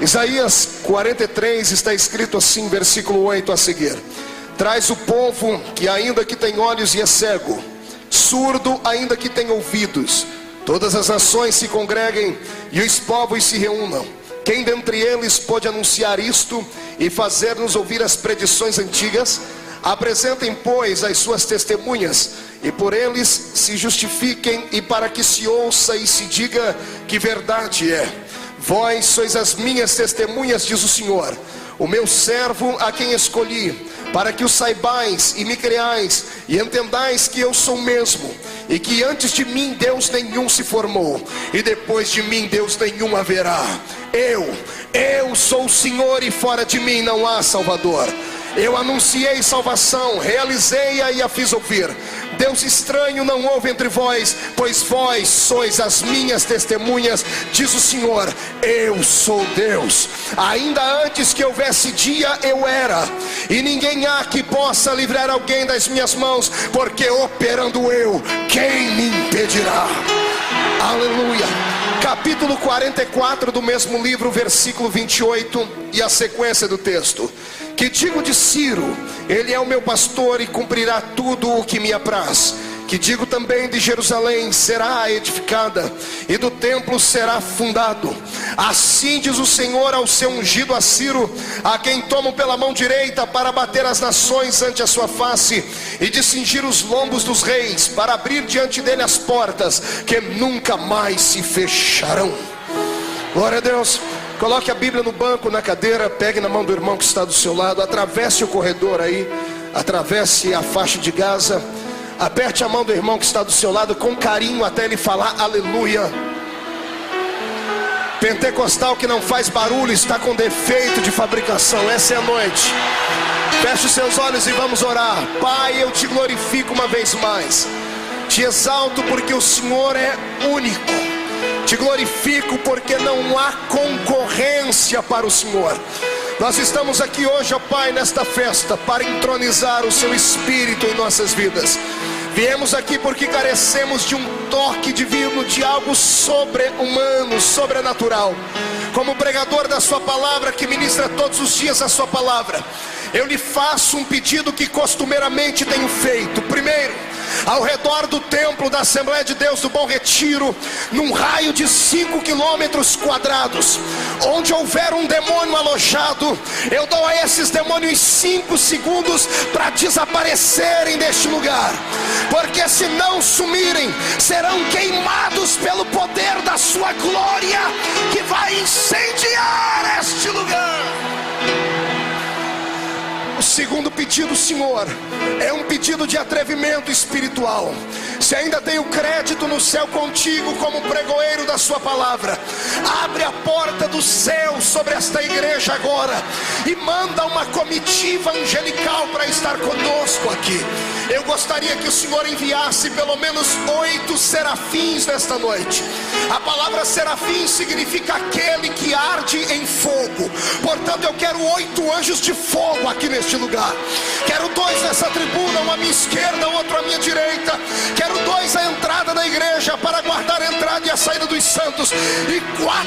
Isaías 43 está escrito assim, versículo 8 a seguir: traz o povo que ainda que tem olhos e é cego, surdo ainda que tem ouvidos, todas as nações se congreguem e os povos se reúnam. Quem dentre eles pode anunciar isto e fazer-nos ouvir as predições antigas? Apresentem, pois, as suas testemunhas, e por eles se justifiquem, e para que se ouça e se diga que verdade é. Vós sois as minhas testemunhas, diz o Senhor, o meu servo a quem escolhi, para que o saibais e me creais, e entendais que eu sou mesmo, e que antes de mim Deus nenhum se formou, e depois de mim Deus nenhum haverá. Eu sou o Senhor, e fora de mim não há Salvador. Eu anunciei salvação, realizei-a e a fiz ouvir. Deus estranho não houve entre vós, pois vós sois as minhas testemunhas, diz o Senhor. Eu sou Deus. Ainda antes que houvesse dia eu era, e ninguém há que possa livrar alguém das minhas mãos, porque operando eu, quem me impedirá? Aleluia. Capítulo 44 do mesmo livro, versículo 28 e a sequência do texto: que digo de Ciro, ele é o meu pastor e cumprirá tudo o que me apraz. Que digo também de Jerusalém, será edificada, e do templo será fundado. Assim diz o Senhor ao seu ungido, a Ciro, a quem tomo pela mão direita para bater as nações ante a sua face, e de cingir os lombos dos reis, para abrir diante dele as portas que nunca mais se fecharão. Glória a Deus. Coloque a Bíblia no banco, na cadeira, pegue na mão do irmão que está do seu lado, atravesse o corredor aí, atravesse a faixa de Gaza, aperte a mão do irmão que está do seu lado com carinho até ele falar aleluia. Pentecostal que não faz barulho está com defeito de fabricação. Essa é a noite. Feche os seus olhos e vamos orar. Pai, eu te glorifico uma vez mais, te exalto porque o Senhor é único. Te glorifico porque não há concorrência para o Senhor. Nós estamos aqui hoje, ó Pai, nesta festa, para entronizar o seu Espírito em nossas vidas. Viemos aqui porque carecemos de um toque divino, de algo sobre-humano, sobrenatural. Como pregador da sua palavra, que ministra todos os dias a sua palavra, eu lhe faço um pedido que costumeiramente tenho feito. Primeiro, ao redor do templo da Assembleia de Deus do Bom Retiro, num raio de 5 quilômetros quadrados, onde houver um demônio alojado, eu dou a esses demônios 5 segundos para desaparecerem deste lugar, porque se não sumirem, serão queimados pelo poder da sua glória, que vai incendiar este lugar. O segundo pedido, Senhor, é um pedido de atrevimento espiritual. Se ainda tenho crédito no céu contigo como pregoeiro da sua palavra, abre a porta do céu sobre esta igreja agora e manda uma comitiva angelical para estar conosco aqui. Eu gostaria que o Senhor enviasse pelo menos 8 serafins nesta noite. A palavra serafim significa aquele que arde em fogo. Portanto, eu quero 8 anjos de fogo aqui neste lugar. Quero 2 nessa tribuna, um à minha esquerda, outro à minha direita. Quero 2 à entrada da igreja para guardar a entrada e a saída dos santos, e 4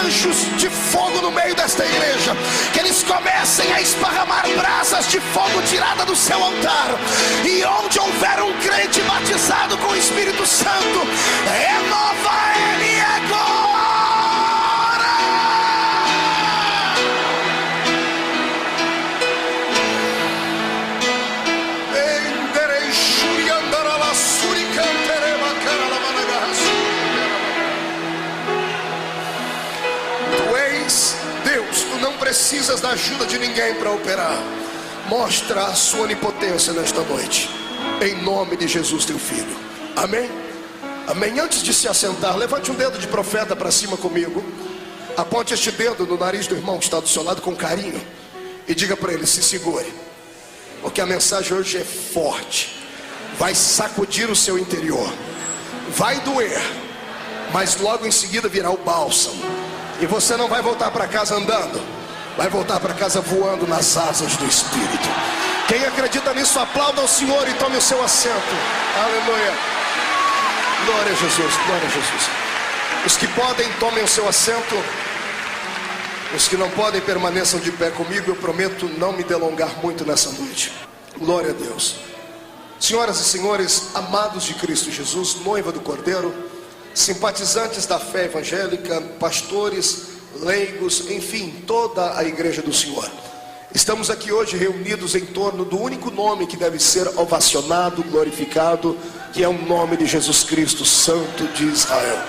anjos de fogo no meio desta igreja, que eles comecem a esparramar brasas de fogo tirada do seu altar, e onde houver um crente batizado com o Espírito Santo, renova ele agora. Tu és Deus, tu não precisas da ajuda de ninguém para operar. Mostra a sua onipotência nesta noite, em nome de Jesus teu Filho. Amém? Amém. Antes de se assentar, levante um dedo de profeta para cima comigo. Aponte este dedo no nariz do irmão que está do seu lado com carinho e diga para ele: se segure, porque a mensagem hoje é forte. Vai sacudir o seu interior, vai doer, mas logo em seguida virá o bálsamo, e você não vai voltar para casa andando, vai voltar para casa voando nas asas do Espírito. Quem acredita nisso, aplauda ao Senhor e tome o seu assento. Aleluia. Glória a Jesus, glória a Jesus. Os que podem, tomem o seu assento. Os que não podem permaneçam de pé comigo. Eu prometo não me delongar muito nessa noite. Glória a Deus. Senhoras e senhores, amados de Cristo Jesus, noiva do Cordeiro, simpatizantes da fé evangélica, pastores, leigos, enfim, toda a igreja do Senhor. Estamos aqui hoje reunidos em torno do único nome que deve ser ovacionado, glorificado, que é o nome de Jesus Cristo, Santo de Israel.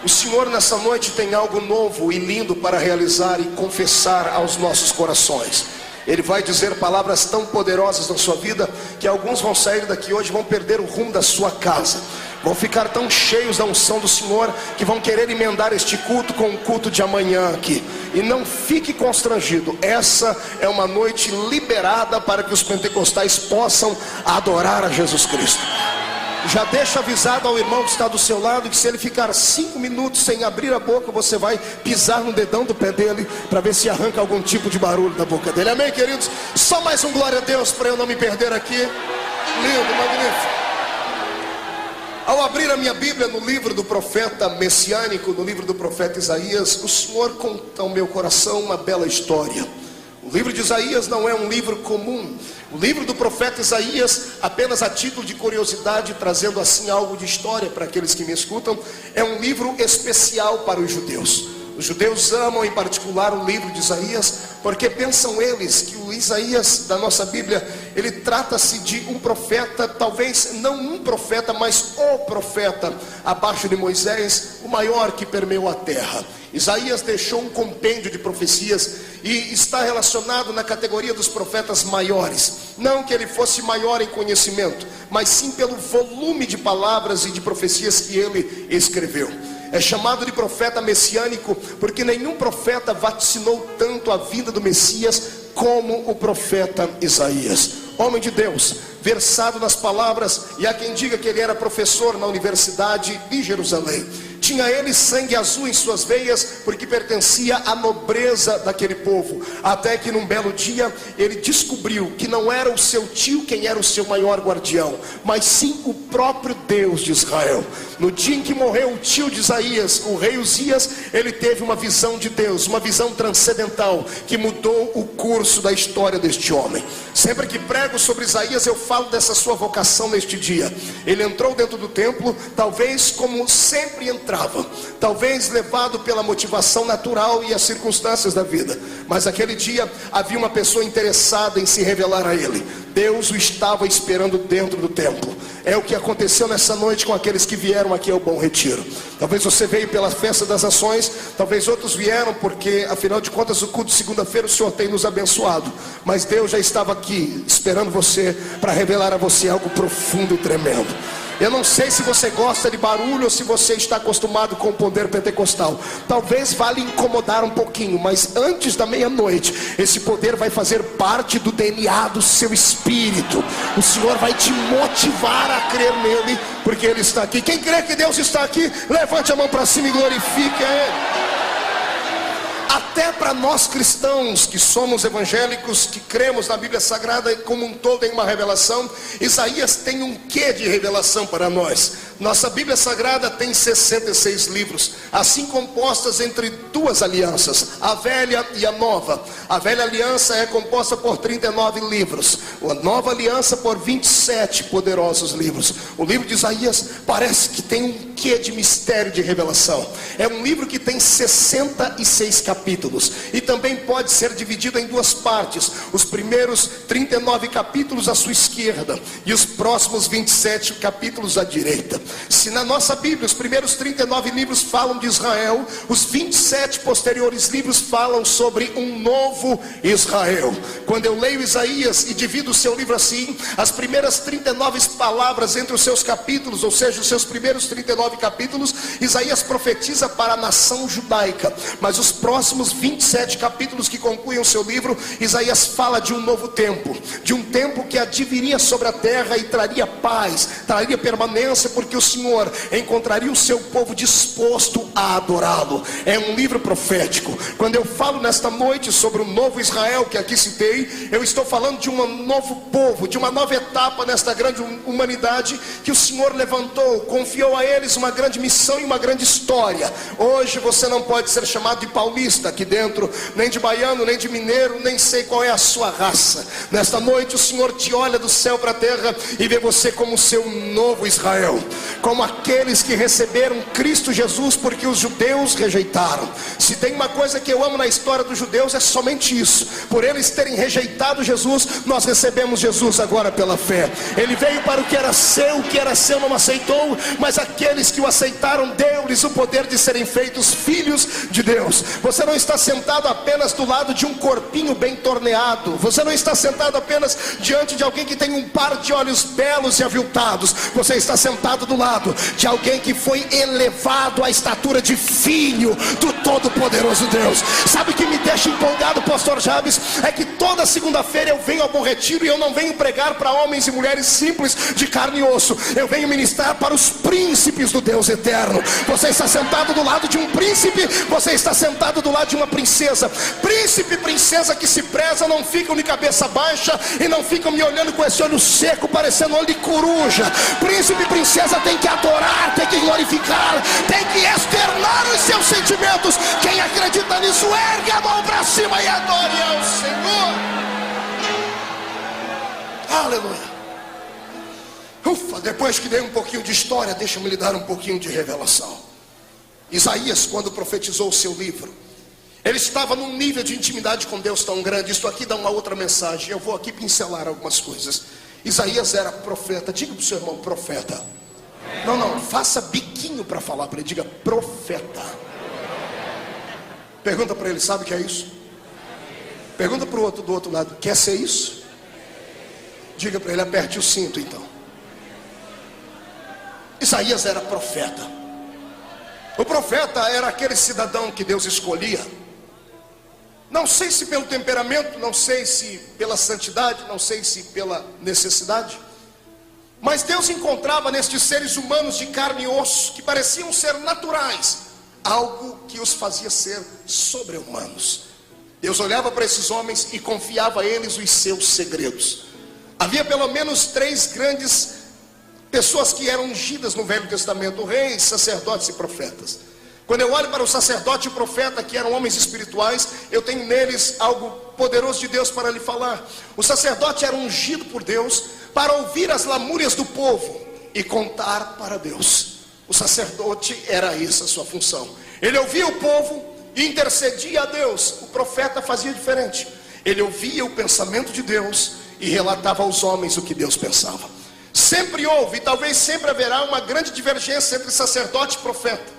O Senhor nessa noite tem algo novo e lindo para realizar e confessar aos nossos corações. Ele vai dizer palavras tão poderosas na sua vida que alguns vão sair daqui hoje e vão perder o rumo da sua casa. Vão ficar tão cheios da unção do Senhor que vão querer emendar este culto com o culto de amanhã aqui. E não fique constrangido. Essa é uma noite liberada para que os pentecostais possam adorar a Jesus Cristo. Já deixa avisado ao irmão que está do seu lado que se ele ficar 5 minutos sem abrir a boca, você vai pisar no dedão do pé dele para ver se arranca algum tipo de barulho da boca dele. Amém, queridos? Só mais um glória a Deus para eu não me perder aqui. Lindo, magnífico. Ao abrir a minha Bíblia no livro do profeta messiânico, no livro do profeta Isaías, o Senhor conta ao meu coração uma bela história. O livro de Isaías não é um livro comum. O livro do profeta Isaías, apenas a título de curiosidade, trazendo assim algo de história para aqueles que me escutam, é um livro especial para os judeus. Os judeus amam em particular o livro de Isaías, porque pensam eles que o Isaías da nossa Bíblia, ele trata-se de um profeta, talvez não um profeta, mas o profeta, abaixo de Moisés, o maior que permeou a terra. Isaías deixou um compêndio de profecias e está relacionado na categoria dos profetas maiores. Não que ele fosse maior em conhecimento, mas sim pelo volume de palavras e de profecias que ele escreveu. É chamado de profeta messiânico porque nenhum profeta vaticinou tanto a vinda do Messias como o profeta Isaías. Homem de Deus, versado nas palavras, e há quem diga que ele era professor na Universidade de Jerusalém. Tinha ele sangue azul em suas veias, porque pertencia à nobreza daquele povo. Até que num belo dia, ele descobriu que não era o seu tio quem era o seu maior guardião, mas sim o próprio Deus de Israel. No dia em que morreu o tio de Isaías, o rei Uzias, ele teve uma visão de Deus, uma visão transcendental, que mudou o curso da história deste homem. Sempre que prego sobre Isaías, eu falo dessa sua vocação neste dia. Ele entrou dentro do templo, talvez como sempre entrava, talvez levado pela motivação natural e as circunstâncias da vida, mas aquele dia havia uma pessoa interessada em se revelar a ele. Deus o estava esperando dentro do templo. É o que aconteceu nessa noite com aqueles que vieram aqui ao Bom Retiro. Talvez você veio pela festa das nações, talvez outros vieram porque afinal de contas o culto de segunda-feira o Senhor tem nos abençoado, mas Deus já estava aqui esperando você para revelar a você algo profundo e tremendo. Eu não sei se você gosta de barulho ou se você está acostumado com o poder pentecostal. Talvez vale incomodar um pouquinho, mas antes da meia-noite, esse poder vai fazer parte do DNA do seu espírito. O Senhor vai te motivar a crer nele, porque ele está aqui. Quem crê que Deus está aqui, levante a mão para cima e glorifique a ele. Até para nós cristãos que somos evangélicos, que cremos na Bíblia Sagrada como um todo em uma revelação, Isaías tem um quê de revelação para nós. Nossa Bíblia Sagrada tem 66 livros, assim compostas entre duas alianças, a velha e a nova. A velha aliança é composta por 39 livros, a nova aliança por 27 poderosos livros. O livro de Isaías parece que tem um quê de mistério de revelação. É um livro que tem 66 capítulos e também pode ser dividido em duas partes. Os primeiros 39 capítulos à sua esquerda e os próximos 27 capítulos à direita. Se na nossa Bíblia os primeiros 39 livros falam de Israel, os 27 posteriores livros falam sobre um novo Israel. Quando eu leio Isaías e divido o seu livro assim, as primeiras 39 palavras entre os seus capítulos, ou seja, os seus primeiros 39 capítulos, Isaías profetiza para a nação judaica, mas os próximos 27 capítulos que concluem o seu livro, Isaías fala de um novo tempo, de um tempo que adviria sobre a terra e traria paz, traria permanência, porque o Senhor encontraria o seu povo disposto a adorá-lo. É um livro profético. Quando eu falo nesta noite sobre o novo Israel que aqui citei, eu estou falando de um novo povo, de uma nova etapa nesta grande humanidade que o Senhor levantou, confiou a eles uma grande missão e uma grande história. Hoje você não pode ser chamado de paulista aqui dentro, nem de baiano, nem de mineiro, nem sei qual é a sua raça. Nesta noite o Senhor te olha do céu para a terra e vê você como seu novo Israel, como aqueles que receberam Cristo Jesus, porque os judeus rejeitaram. Se tem uma coisa que eu amo na história dos judeus, é somente isso. Por eles terem rejeitado Jesus, nós recebemos Jesus agora pela fé. Ele veio para o que era seu não aceitou, mas aqueles que o aceitaram, deu-lhes o poder de serem feitos filhos de Deus. Você não está sentado apenas do lado de um corpinho bem torneado, você não está sentado apenas diante de alguém que tem um par de olhos belos e aviltados. Você está sentado do lado de alguém que foi elevado à estatura de filho do Todo-Poderoso Deus. Sabe o que me deixa empolgado, pastor Jabes? É que toda segunda-feira eu venho ao Bom Retiro e eu não venho pregar para homens e mulheres simples de carne e osso. Eu venho ministrar para os príncipes do Deus eterno. Você está sentado do lado de um príncipe, você está sentado do lado de uma princesa. Príncipe e princesa que se prezam não ficam de cabeça baixa e não ficam me olhando com esse olho seco parecendo olho de coruja. Príncipe e princesa tem que adorar, tem que glorificar, tem que externar os seus sentimentos. Quem acredita nisso, ergue a mão para cima e adore ao Senhor. Aleluia. Ufa, depois que dei um pouquinho de história, deixa-me lhe dar um pouquinho de revelação. Isaías, quando profetizou o seu livro, ele estava num nível de intimidade com Deus tão grande. Isso aqui dá uma outra mensagem. Eu vou aqui pincelar algumas coisas. Isaías era profeta. Diga para o seu irmão, profeta. Não, faça biquinho para falar para ele. Diga, profeta. Pergunta para ele, sabe o que é isso? Pergunta para o outro do outro lado, quer ser isso? Diga para ele, aperte o cinto então. Isaías era profeta. O profeta era aquele cidadão que Deus escolhia. Não sei se pelo temperamento, não sei se pela santidade, não sei se pela necessidade, mas Deus encontrava nestes seres humanos de carne e osso, que pareciam ser naturais, algo que os fazia ser sobre-humanos. Deus olhava para esses homens e confiava a eles os seus segredos. Havia pelo menos 3 grandes pessoas que eram ungidas no Velho Testamento: reis, sacerdotes e profetas. Quando eu olho para o sacerdote e o profeta, que eram homens espirituais, eu tenho neles algo poderoso de Deus para lhe falar. O sacerdote era ungido por Deus para ouvir as lamúrias do povo e contar para Deus. O sacerdote era essa a sua função. Ele ouvia o povo e intercedia a Deus. O profeta fazia diferente. Ele ouvia o pensamento de Deus e relatava aos homens o que Deus pensava. Sempre houve, e talvez sempre haverá, uma grande divergência entre sacerdote e profeta.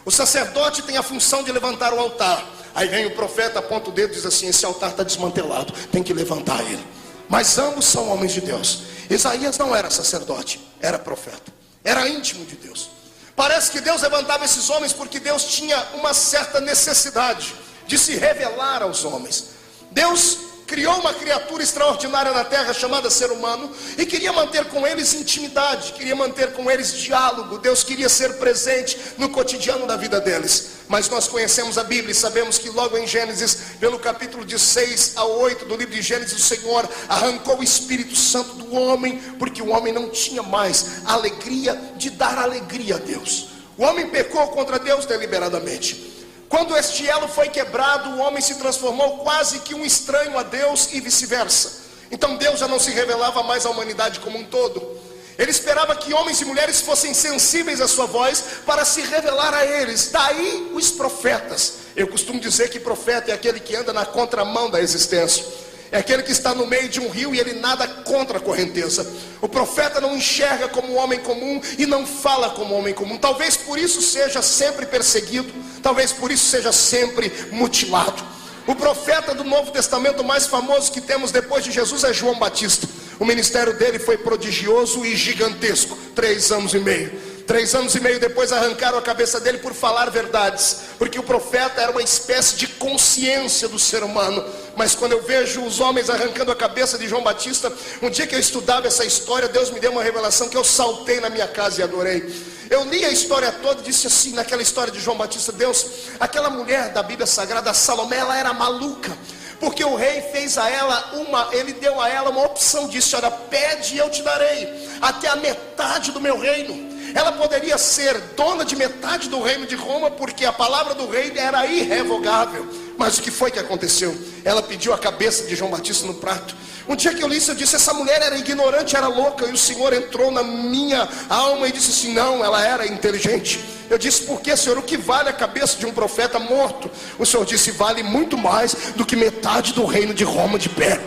O sacerdote tem a função de levantar o altar. Aí vem o profeta, aponta o dedo e diz assim: esse altar está desmantelado, tem que levantar ele. Mas ambos são homens de Deus. Isaías não era sacerdote, era profeta, era íntimo de Deus. Parece que Deus levantava esses homens porque Deus tinha uma certa necessidade de se revelar aos homens. Deus criou uma criatura extraordinária na terra chamada ser humano e queria manter com eles intimidade, queria manter com eles diálogo. Deus queria ser presente no cotidiano da vida deles. Mas nós conhecemos a Bíblia e sabemos que logo em Gênesis, pelo capítulo de 6 a 8 do livro de Gênesis, o Senhor arrancou o Espírito Santo do homem, porque o homem não tinha mais a alegria de dar alegria a Deus. O homem pecou contra Deus deliberadamente. Quando este elo foi quebrado, o homem se transformou quase que um estranho a Deus e vice-versa. Então Deus já não se revelava mais à humanidade como um todo. Ele esperava que homens e mulheres fossem sensíveis à sua voz para se revelar a eles. Daí os profetas. Eu costumo dizer que profeta é aquele que anda na contramão da existência. É aquele que está no meio de um rio e ele nada contra a correnteza. O profeta não enxerga como um homem comum e não fala como um homem comum. Talvez por isso seja sempre perseguido. Talvez por isso seja sempre mutilado. O profeta do Novo Testamento mais famoso que temos depois de Jesus é João Batista. O ministério dele foi prodigioso e gigantesco. 3 anos e meio. 3 anos e meio depois arrancaram a cabeça dele por falar verdades. Porque o profeta era uma espécie de consciência do ser humano. mas quando eu vejo os homens arrancando a cabeça de João Batista, um dia que eu estudava essa história, Deus me deu uma revelação que eu saltei na minha casa e adorei. Eu li a história toda e disse assim, naquela história de João Batista: Deus, aquela mulher da Bíblia Sagrada, Salomé, ela era maluca, porque o rei fez a ela ele deu a ela uma opção, disse: olha, pede e eu te darei até a metade do meu reino. Ela poderia ser dona de metade do reino de Roma, porque a palavra do rei era irrevogável. Mas o que foi que aconteceu? Ela pediu a cabeça de João Batista no prato. Um dia que eu li isso, eu disse: essa mulher era ignorante, era louca. E o Senhor entrou na minha alma e disse assim: não, ela era inteligente. Eu disse: por que, Senhor? O que vale a cabeça de um profeta morto? O Senhor disse: vale muito mais do que metade do reino de Roma de pé.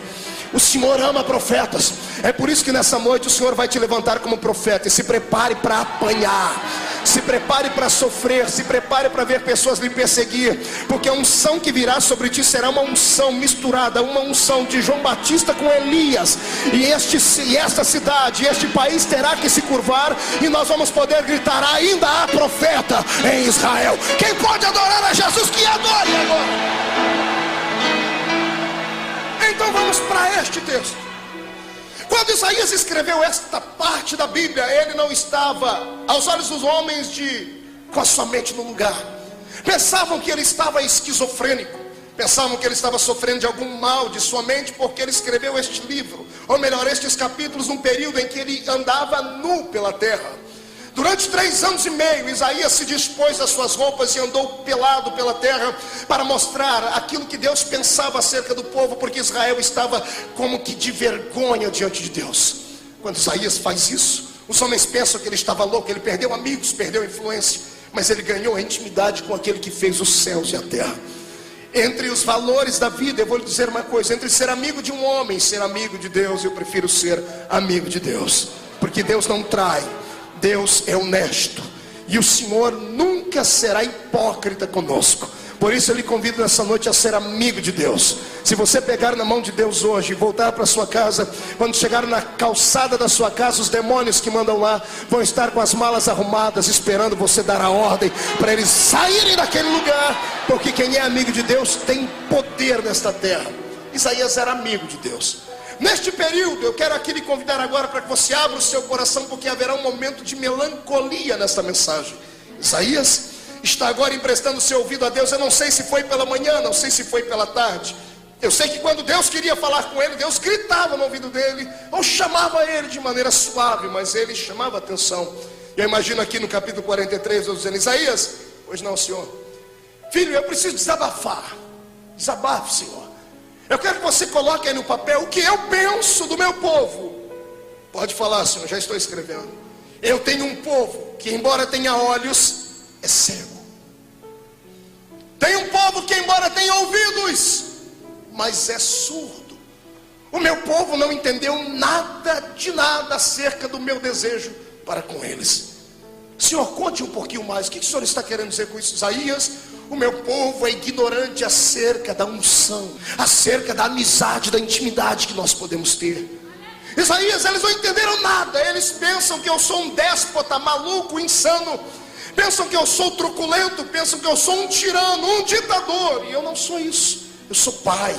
O Senhor ama profetas. É por isso que nessa noite o Senhor vai te levantar como profeta. E se prepare para apanhar, se prepare para sofrer, se prepare para ver pessoas lhe perseguir, porque a unção que virá sobre ti será uma unção misturada, uma unção de João Batista com Elias. E esta cidade, este país terá que se curvar, e nós vamos poder gritar: ainda há profeta em Israel. Quem pode adorar a Jesus, que adore agora. Então vamos para este texto. Quando Isaías escreveu esta parte da Bíblia, ele não estava, aos olhos dos homens, com a sua mente no lugar. Pensavam que ele estava esquizofrênico, pensavam que ele estava sofrendo de algum mal de sua mente, porque ele escreveu este livro, ou melhor, estes capítulos, num período em que ele andava nu pela terra. Durante 3 anos e meio, Isaías se dispôs das suas roupas e andou pelado pela terra, para mostrar aquilo que Deus pensava acerca do povo, porque Israel estava como que de vergonha diante de Deus. Quando Isaías faz isso, os homens pensam que ele estava louco, ele perdeu amigos, perdeu influência, mas ele ganhou a intimidade com aquele que fez os céus e a terra. Entre os valores da vida, eu vou lhe dizer uma coisa: entre ser amigo de um homem e ser amigo de Deus, eu prefiro ser amigo de Deus, porque Deus não trai, Deus é honesto, e o Senhor nunca será hipócrita conosco. Por isso eu lhe convido nessa noite a ser amigo de Deus. Se você pegar na mão de Deus hoje e voltar para sua casa, quando chegar na calçada da sua casa, os demônios que mandam lá vão estar com as malas arrumadas, esperando você dar a ordem para eles saírem daquele lugar, porque quem é amigo de Deus tem poder nesta terra. Isaías era amigo de Deus. Neste período, eu quero aqui lhe convidar agora para que você abra o seu coração, porque haverá um momento de melancolia nesta mensagem. Isaías está agora emprestando seu ouvido a Deus. Eu não sei se foi pela manhã, não sei se foi pela tarde. Eu sei que quando Deus queria falar com ele, Deus gritava no ouvido dele, ou chamava ele de maneira suave, mas ele chamava atenção. Eu imagino aqui no capítulo 43, Deus dizendo: Isaías, pois não, Senhor. Filho, eu preciso desabafar. Desabafe, Senhor. Eu quero que você coloque aí no papel o que eu penso do meu povo. Pode falar, Senhor, já estou escrevendo. Eu tenho um povo que, embora tenha olhos, é cego. Tenho um povo que, embora tenha ouvidos, mas é surdo. O meu povo não entendeu nada de nada acerca do meu desejo para com eles. Senhor, conte um pouquinho mais. O que o Senhor está querendo dizer com isso? Isaías: o meu povo é ignorante acerca da unção, acerca da amizade, da intimidade que nós podemos ter. Isaías, eles não entenderam nada. Eles pensam que eu sou um déspota, maluco, insano. Pensam que eu sou truculento, pensam que eu sou um tirano, um ditador. E eu não sou isso. Eu sou pai,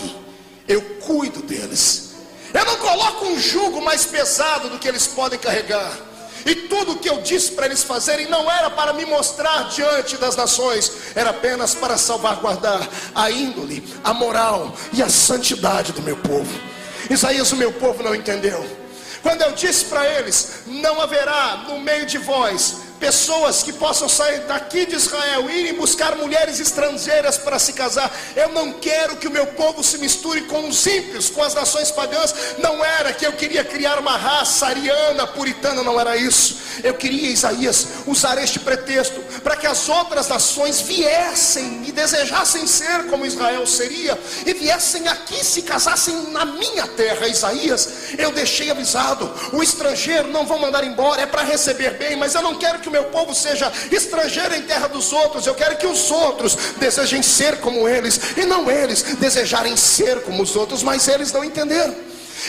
eu cuido deles. Eu não coloco um jugo mais pesado do que eles podem carregar. E tudo o que eu disse para eles fazerem não era para me mostrar diante das nações, era apenas para salvaguardar a índole, a moral e a santidade do meu povo. Isaías, o meu povo não entendeu. Quando eu disse para eles: não haverá no meio de vós pessoas que possam sair daqui de Israel e irem buscar mulheres estrangeiras para se casar. Eu não quero que o meu povo se misture com os ímpios, com as nações pagãs. Não era que eu queria criar uma raça ariana, puritana, não era isso. Eu queria, Isaías, usar este pretexto para que as outras nações viessem e desejassem ser como Israel seria, e viessem aqui, se casassem na minha terra. Isaías, eu deixei avisado: o estrangeiro não vão mandar embora, é para receber bem, mas eu não quero que o meu povo seja estrangeiro em terra dos outros. Eu quero que os outros desejem ser como eles, e não eles desejarem ser como os outros. Mas eles não entenderam.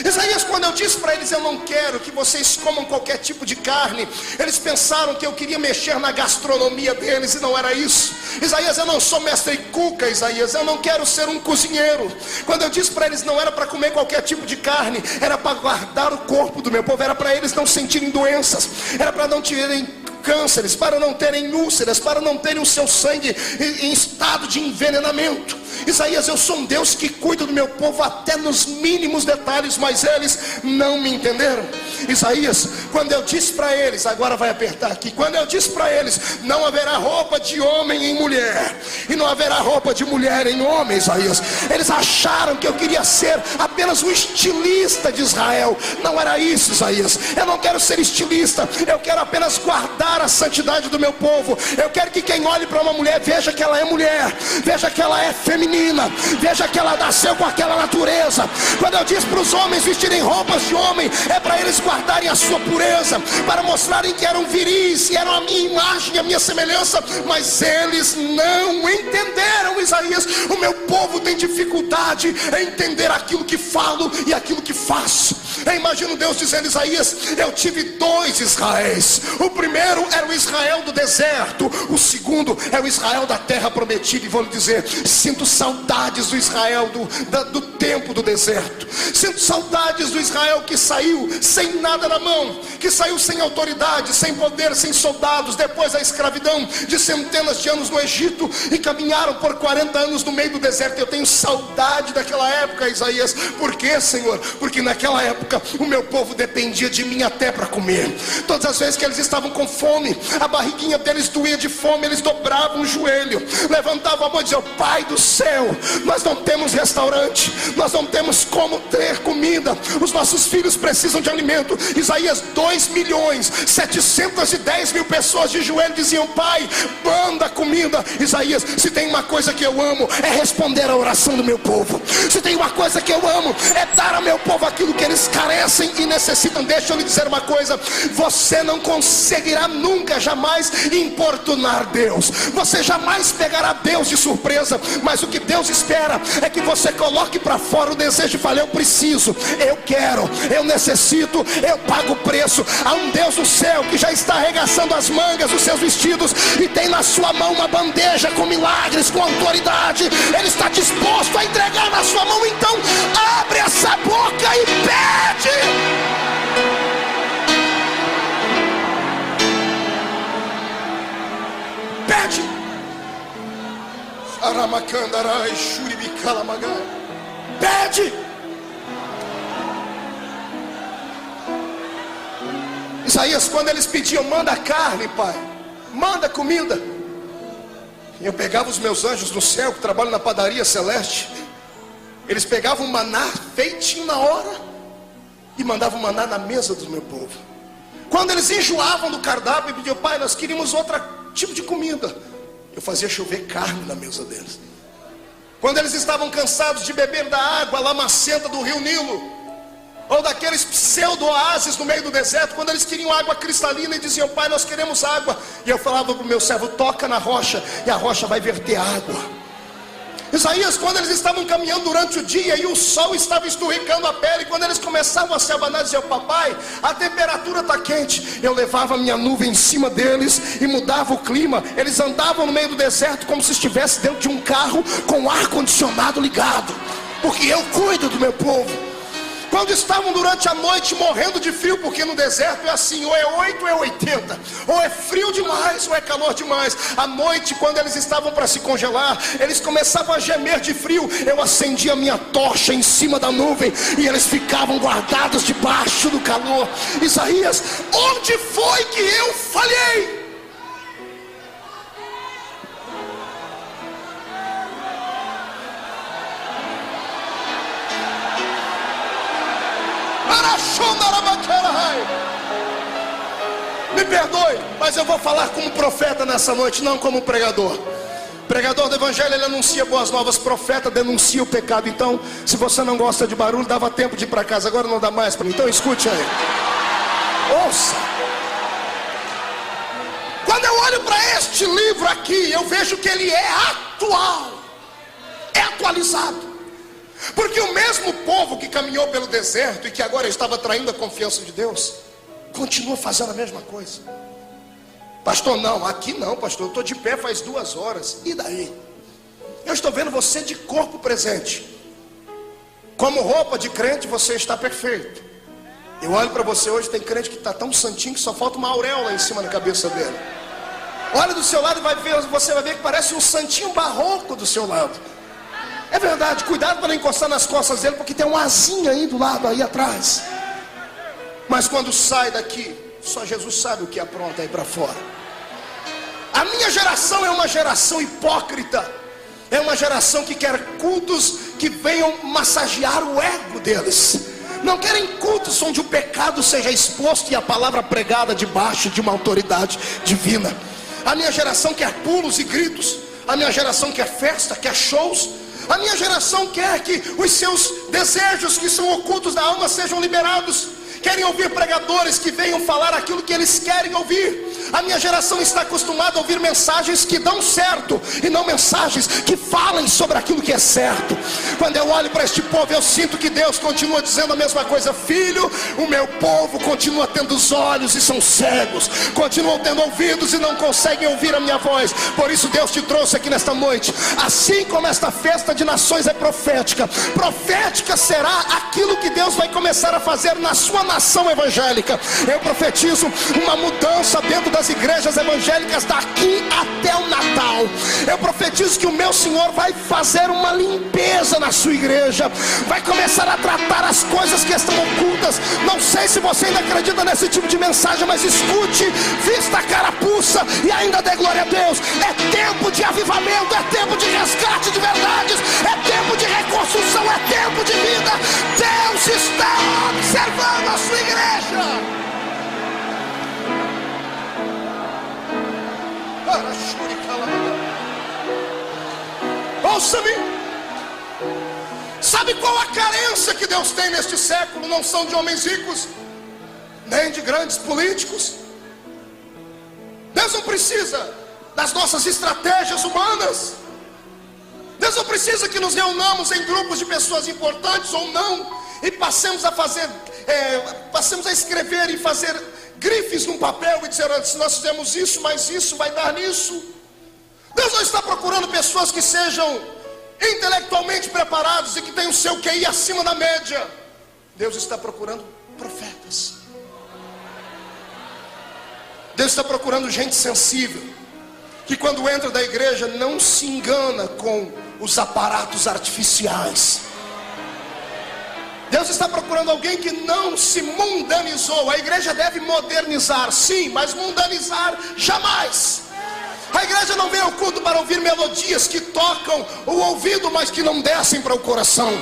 Isaías, quando eu disse para eles: eu não quero que vocês comam qualquer tipo de carne, eles pensaram que eu queria mexer na gastronomia deles, e não era isso. Isaías, eu não sou mestre cuca. Isaías, eu não quero ser um cozinheiro. Quando eu disse para eles, não era para comer qualquer tipo de carne, era para guardar o corpo do meu povo, era para eles não sentirem doenças, era para não terem cânceres, para não terem úlceras, para não terem o seu sangue em estado de envenenamento. Isaías, eu sou um Deus que cuida do meu povo até nos mínimos detalhes, mas eles não me entenderam. Isaías, quando eu disse para eles, agora vai apertar aqui, quando eu disse para eles: não haverá roupa de homem em mulher, e não haverá roupa de mulher em homem, Isaías, eles acharam que eu queria ser apenas um estilista de Israel. Não era isso, Isaías. Eu não quero ser estilista, eu quero apenas guardar a santidade do meu povo. Eu quero que quem olhe para uma mulher veja que ela é mulher, veja que ela é feminina, veja que ela nasceu com aquela natureza. Quando eu disse para os homens vestirem roupas de homem, é para eles guardarem a sua pureza, para mostrarem que eram viris e eram a minha imagem, a minha semelhança. Mas eles não entenderam, Isaías. O meu povo tem dificuldade em entender aquilo que falo e aquilo que faço. Eu imagino Deus dizendo: Isaías, eu tive 2 Israéis. O primeiro era o Israel do deserto, o segundo é o Israel da terra prometida. E vou lhe dizer, sinto saudades do Israel do tempo do deserto. Sinto saudades do Israel que saiu sem nada na mão, que saiu sem autoridade, sem poder, sem soldados, depois da escravidão de centenas de anos no Egito, e caminharam por 40 anos no meio do deserto. Eu tenho saudade daquela época, Isaías. Por quê, Senhor? Porque naquela época o meu povo dependia de mim até para comer. Todas as vezes que eles estavam com fome, a barriguinha deles doía de fome, eles dobravam o joelho, levantavam a mão e diziam: Pai do céu, nós não temos restaurante, nós não temos como ter comida, os nossos filhos precisam de alimento. Isaías, 2.710.000 pessoas de joelho diziam: Pai, manda comida. Isaías, se tem uma coisa que eu amo, é responder a oração do meu povo. Se tem uma coisa que eu amo, é dar ao meu povo aquilo que eles carecem e necessitam. Deixa eu lhe dizer uma coisa: você não conseguirá nunca, jamais importunar Deus, você jamais pegará Deus de surpresa. Mas o que Deus espera é que você coloque para fora o desejo e fale: eu preciso, eu quero, eu necessito, eu pago o preço. Há um Deus do céu que já está arregaçando as mangas dos seus vestidos e tem na sua mão uma bandeja com milagres, com autoridade. Ele está disposto a entregar na sua mão. Então abre essa boca e pede. Pede. Pede. Isaías, quando eles pediam: manda carne, Pai, manda comida, eu pegava os meus anjos do céu que trabalham na padaria celeste. Eles pegavam o maná feitinho na hora e mandavam o maná na mesa do meu povo. Quando eles enjoavam do cardápio e pediam: Pai, nós queríamos outro tipo de comida, eu fazia chover carne na mesa deles. Quando eles estavam cansados de beber da água lamacenta do rio Nilo, ou daqueles pseudo-oásis no meio do deserto, quando eles queriam água cristalina e diziam: Pai, nós queremos água, e eu falava para o meu servo: toca na rocha e a rocha vai verter água. Isaías, quando eles estavam caminhando durante o dia e o sol estava esturricando a pele, quando eles começavam a se abanar, diziam: Papai, a temperatura está quente. Eu levava a minha nuvem em cima deles e mudava o clima. Eles andavam no meio do deserto como se estivesse dentro de um carro com o ar-condicionado ligado, porque eu cuido do meu povo. Quando estavam durante a noite morrendo de frio, porque no deserto é assim, ou é 8 ou é 80, ou é frio demais ou é calor demais. À noite, quando eles estavam para se congelar, eles começavam a gemer de frio. Eu acendia a minha tocha em cima da nuvem e eles ficavam guardados debaixo do calor. Isaías, onde foi que eu falhei? Me perdoe, mas eu vou falar como profeta nessa noite, não como pregador. Pregador do evangelho, ele anuncia boas novas. Profeta denuncia o pecado. Então, se você não gosta de barulho, dava tempo de ir para casa, agora não dá mais para mim. Então escute aí, ouça. Quando eu olho para este livro aqui, eu vejo que ele é atual, é atualizado. Porque o mesmo povo que caminhou pelo deserto e que agora estava traindo a confiança de Deus, continua fazendo a mesma coisa. Pastor, não, aqui não, pastor, eu estou de pé faz 2 horas. E daí? Eu estou vendo você de corpo presente. Como roupa de crente você está perfeito. Eu olho para você hoje, tem crente que está tão santinho que só falta uma auréola em cima da cabeça dele. Olha do seu lado e você vai ver que parece um santinho barroco do seu lado. É verdade, cuidado para não encostar nas costas dele, porque tem um asinho aí do lado, aí atrás. Mas quando sai daqui, só Jesus sabe o que apronta aí para fora. A minha geração é uma geração hipócrita. É uma geração que quer cultos que venham massagear o ego deles. Não querem cultos onde o pecado seja exposto e a palavra pregada debaixo de uma autoridade divina. A minha geração quer pulos e gritos. A minha geração quer festa, quer shows. A minha geração quer que os seus desejos que são ocultos da alma sejam liberados. Querem ouvir pregadores que venham falar aquilo que eles querem ouvir. A minha geração está acostumada a ouvir mensagens que dão certo e não mensagens que falem sobre aquilo que é certo. Quando eu olho para este povo, eu sinto que Deus continua dizendo a mesma coisa. Filho, o meu povo continua tendo os olhos e são cegos, continuam tendo ouvidos e não conseguem ouvir a minha voz. Por isso Deus te trouxe aqui nesta noite. Assim como esta festa de nações é profética, profética será aquilo que Deus vai começar a fazer na sua nação evangélica. Eu profetizo uma mudança dentro das igrejas evangélicas daqui até o Natal. Eu profetizo que o meu Senhor vai fazer uma limpeza na sua igreja, vai começar a tratar as coisas que estão ocultas. Não sei se você ainda acredita nesse tipo de mensagem, mas escute, vista a carapuça e ainda dê glória a Deus. É tempo de avivamento, é tempo de resgate de verdades, é tempo de reconstrução, é tempo de vida. Deus está observando a sua igreja. Ouça-me. Sabe qual a carência que Deus tem neste século? Não são de homens ricos, nem de grandes políticos. Deus não precisa das nossas estratégias humanas. Deus não precisa que nos reunamos em grupos de pessoas importantes ou não e passemos a escrever e fazer grifes num papel e dizer: se nós fizemos isso, mas isso vai dar nisso. Deus não está procurando pessoas que sejam intelectualmente preparados e que tenham o seu QI acima da média. Deus está procurando profetas. Deus está procurando gente sensível, que quando entra da igreja não se engana com os aparatos artificiais. Deus está procurando alguém que não se mundanizou. A igreja deve modernizar, sim, mas mundanizar jamais. A igreja não vem ao culto para ouvir melodias que tocam o ouvido, mas que não descem para o coração.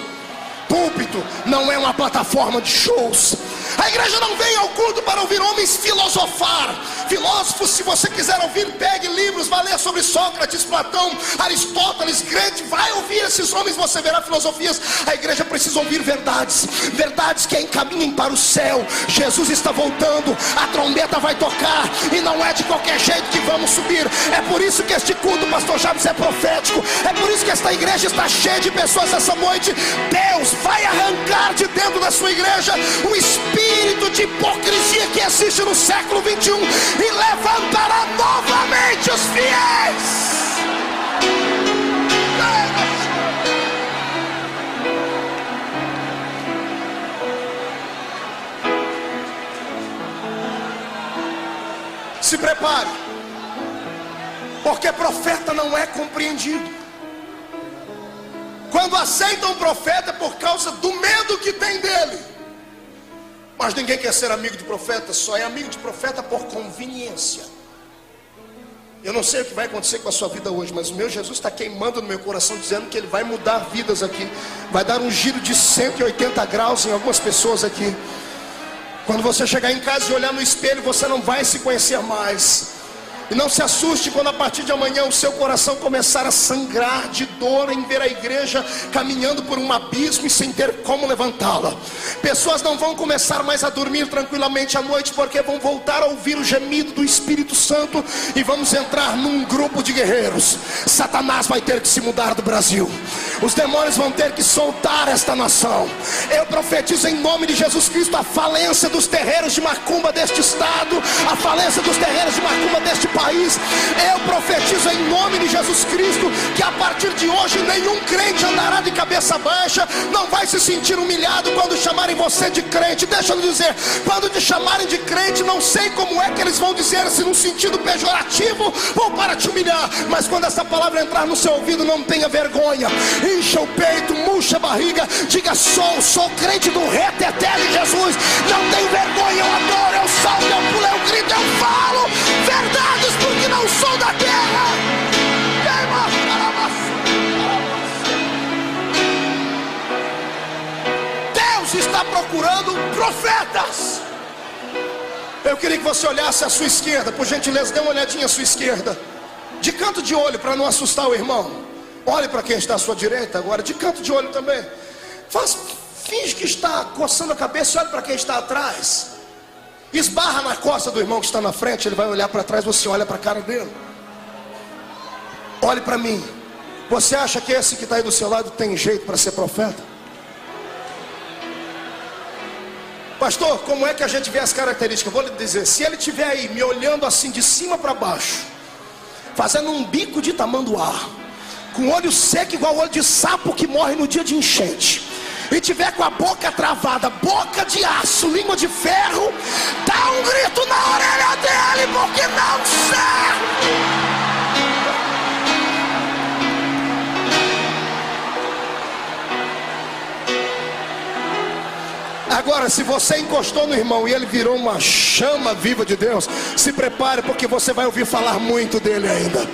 Púlpito não é uma plataforma de shows. A igreja não vem ao culto para ouvir homens filosofar. Filósofos, se você quiser ouvir, pegue livros, vá ler sobre Sócrates, Platão, Aristóteles, Grande, vai ouvir esses homens, você verá filosofias. A igreja precisa ouvir verdades, verdades que a encaminhem para o céu. Jesus está voltando, a trombeta vai tocar, e não é de qualquer jeito que vamos subir. É por isso que este culto, pastor Jabes, é profético. É por isso que esta igreja está cheia de pessoas essa noite. Deus vai arrancar de dentro da sua igreja o espírito de hipocrisia que existe no século 21 e levantará novamente os fiéis. Se prepare, porque profeta não é compreendido. Quando aceitam um profeta é por causa do medo que tem dele. Mas ninguém quer ser amigo de profeta, só é amigo de profeta por conveniência. Eu não sei o que vai acontecer com a sua vida hoje, mas o meu Jesus está queimando no meu coração, dizendo que ele vai mudar vidas aqui. Vai dar um giro de 180 graus em algumas pessoas aqui. Quando você chegar em casa e olhar no espelho, você não vai se conhecer mais. E não se assuste quando a partir de amanhã o seu coração começar a sangrar de dor em ver a igreja caminhando por um abismo e sem ter como levantá-la. Pessoas não vão começar mais a dormir tranquilamente à noite, porque vão voltar a ouvir o gemido do Espírito Santo, e vamos entrar num grupo de guerreiros. Satanás vai ter que se mudar do Brasil. Os demônios vão ter que soltar esta nação. Eu profetizo em nome de Jesus Cristo a falência dos terreiros de macumba deste estado, a falência dos terreiros de macumba deste país. Eu profetizo em nome de Jesus Cristo que a partir de hoje nenhum crente andará de cabeça baixa, não vai se sentir humilhado quando chamarem você de crente. Deixa eu dizer, quando te chamarem de crente, não sei como é que eles vão dizer, se num sentido pejorativo ou para te humilhar, mas quando essa palavra entrar no seu ouvido, não tenha vergonha, encha o peito, murcha a barriga, diga: sou crente do reteté de Jesus, não tenho vergonha, eu adoro, eu salto, eu pulo, eu grito, eu falo verdades porque não sou da terra. Deus está procurando profetas. Eu queria que você olhasse à sua esquerda, por gentileza, dê uma olhadinha à sua esquerda, de canto de olho, para não assustar o irmão. Olhe para quem está à sua direita agora, de canto de olho também. Finge que está coçando a cabeça e olhe para quem está atrás. Esbarra na costa do irmão que está na frente, ele vai olhar para trás, você olha para a cara dele. Olhe para mim. Você acha que esse que está aí do seu lado tem jeito para ser profeta? Pastor, como é que a gente vê as características? Vou lhe dizer, se ele estiver aí me olhando assim de cima para baixo, fazendo um bico de tamanduá, com olho seco igual olho de sapo que morre no dia de enchente, e tiver com a boca travada, boca de aço, língua de ferro, dá um grito na orelha dele, porque não serve. Agora, se você encostou no irmão e ele virou uma chama viva de Deus, se prepare, porque você vai ouvir falar muito dele ainda.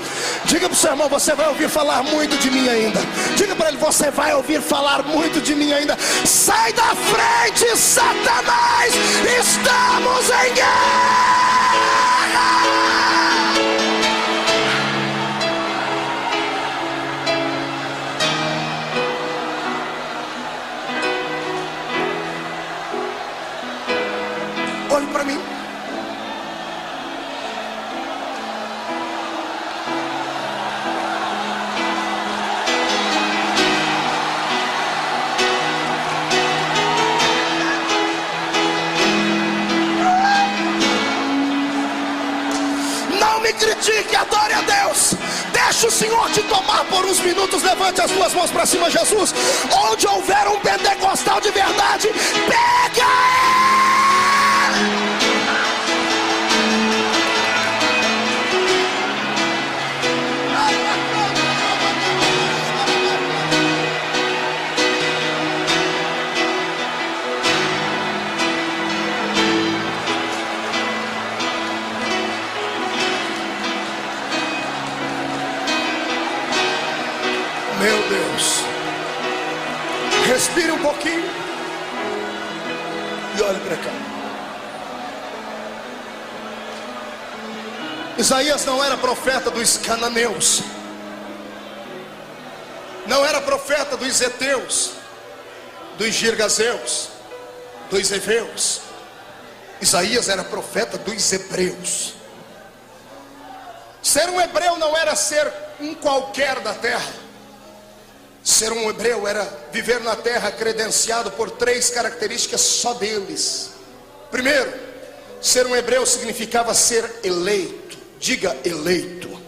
Diga para o seu irmão: você vai ouvir falar muito de mim ainda. Diga para ele: você vai ouvir falar muito de mim ainda. Sai da frente, Satanás, estamos em guerra. Olhe para mim. Não me critique, adore a Deus. Deixa o Senhor te tomar por uns minutos. Levante as duas mãos para cima, Jesus. Onde houver um pentecostal de verdade, pega ele. Meu Deus, respire um pouquinho e olhe para cá. Isaías não era profeta dos cananeus, não era profeta dos heteus, dos girgazeus, dos heveus. Isaías era profeta dos hebreus. Ser um hebreu não era ser um qualquer da terra. Ser um hebreu era viver na terra credenciado por três características só deles. Primeiro, ser um hebreu significava ser eleito. Diga eleito.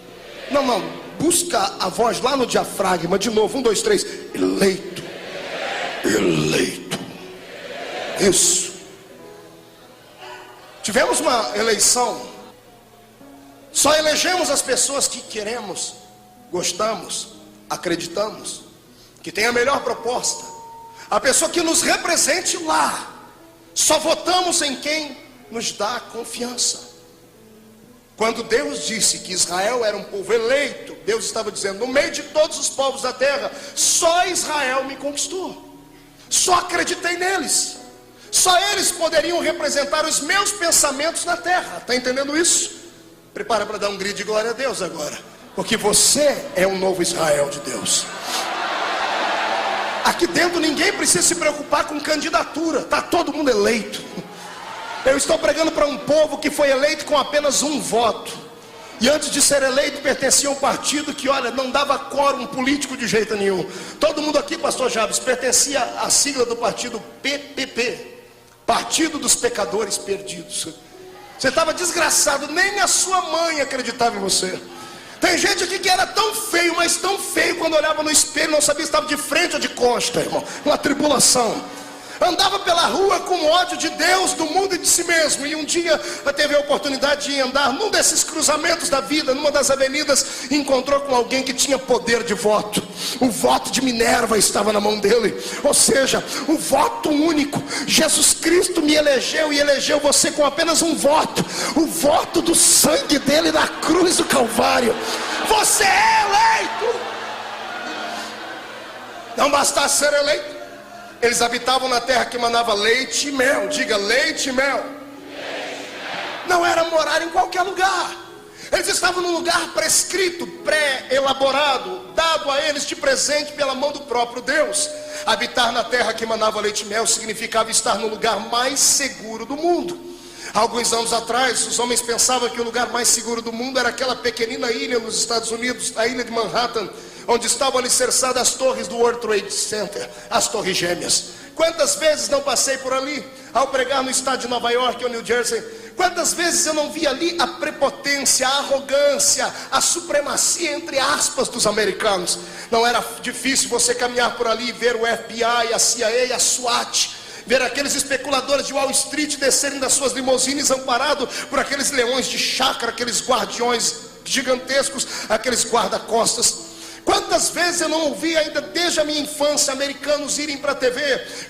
Não, busca a voz lá no diafragma. De novo, 1, 2, 3. Eleito. Eleito. Isso. Tivemos uma eleição. Só elegemos as pessoas que queremos, gostamos, acreditamos, que tem a melhor proposta, a pessoa que nos represente lá. Só votamos em quem nos dá confiança. Quando Deus disse que Israel era um povo eleito, Deus estava dizendo: no meio de todos os povos da terra, só Israel me conquistou. Só acreditei neles. Só eles poderiam representar os meus pensamentos na terra. Está entendendo isso? Prepara para dar um grito de glória a Deus agora, porque você é um novo Israel de Deus. Aqui dentro ninguém precisa se preocupar com candidatura, está todo mundo eleito. Eu estou pregando para um povo que foi eleito com apenas um voto, e antes de ser eleito pertencia a um partido que, olha, não dava quórum político de jeito nenhum. Todo mundo aqui, pastor Jabes, pertencia à sigla do partido PPP, Partido dos Pecadores Perdidos. Você estava desgraçado, nem a sua mãe acreditava em você. Tem gente aqui que era tão feio, mas tão feio, quando olhava no espelho não sabia se estava de frente ou de costa, irmão. Uma tribulação. Andava pela rua com ódio de Deus, do mundo e de si mesmo. E um dia teve a oportunidade de andar num desses cruzamentos da vida, numa das avenidas, e encontrou com alguém que tinha poder de voto. O voto de Minerva estava na mão dele. Ou seja, o voto único. Jesus Cristo me elegeu e elegeu você com apenas um voto. O voto do sangue dele na cruz do Calvário. Você é eleito. Não bastasse ser eleito, eles habitavam na terra que manava leite e mel. Diga, leite e mel. Não era morar em qualquer lugar. Eles estavam num lugar prescrito, pré-elaborado, dado a eles de presente pela mão do próprio Deus. Habitar na terra que manava leite e mel significava estar no lugar mais seguro do mundo. Há alguns anos atrás, os homens pensavam que o lugar mais seguro do mundo era aquela pequenina ilha nos Estados Unidos, a ilha de Manhattan, onde estavam alicerçadas as torres do World Trade Center, as torres gêmeas. Quantas vezes não passei por ali, ao pregar no estado de Nova York ou New Jersey? Quantas vezes eu não vi ali a prepotência, a arrogância, a supremacia, entre aspas, dos americanos? Não era difícil você caminhar por ali e ver o FBI, a CIA, a SWAT, ver aqueles especuladores de Wall Street descerem das suas limusines amparados por aqueles leões de chácara, aqueles guardiões gigantescos, aqueles guarda-costas. Quantas vezes eu não ouvi ainda desde a minha infância americanos irem para a TV,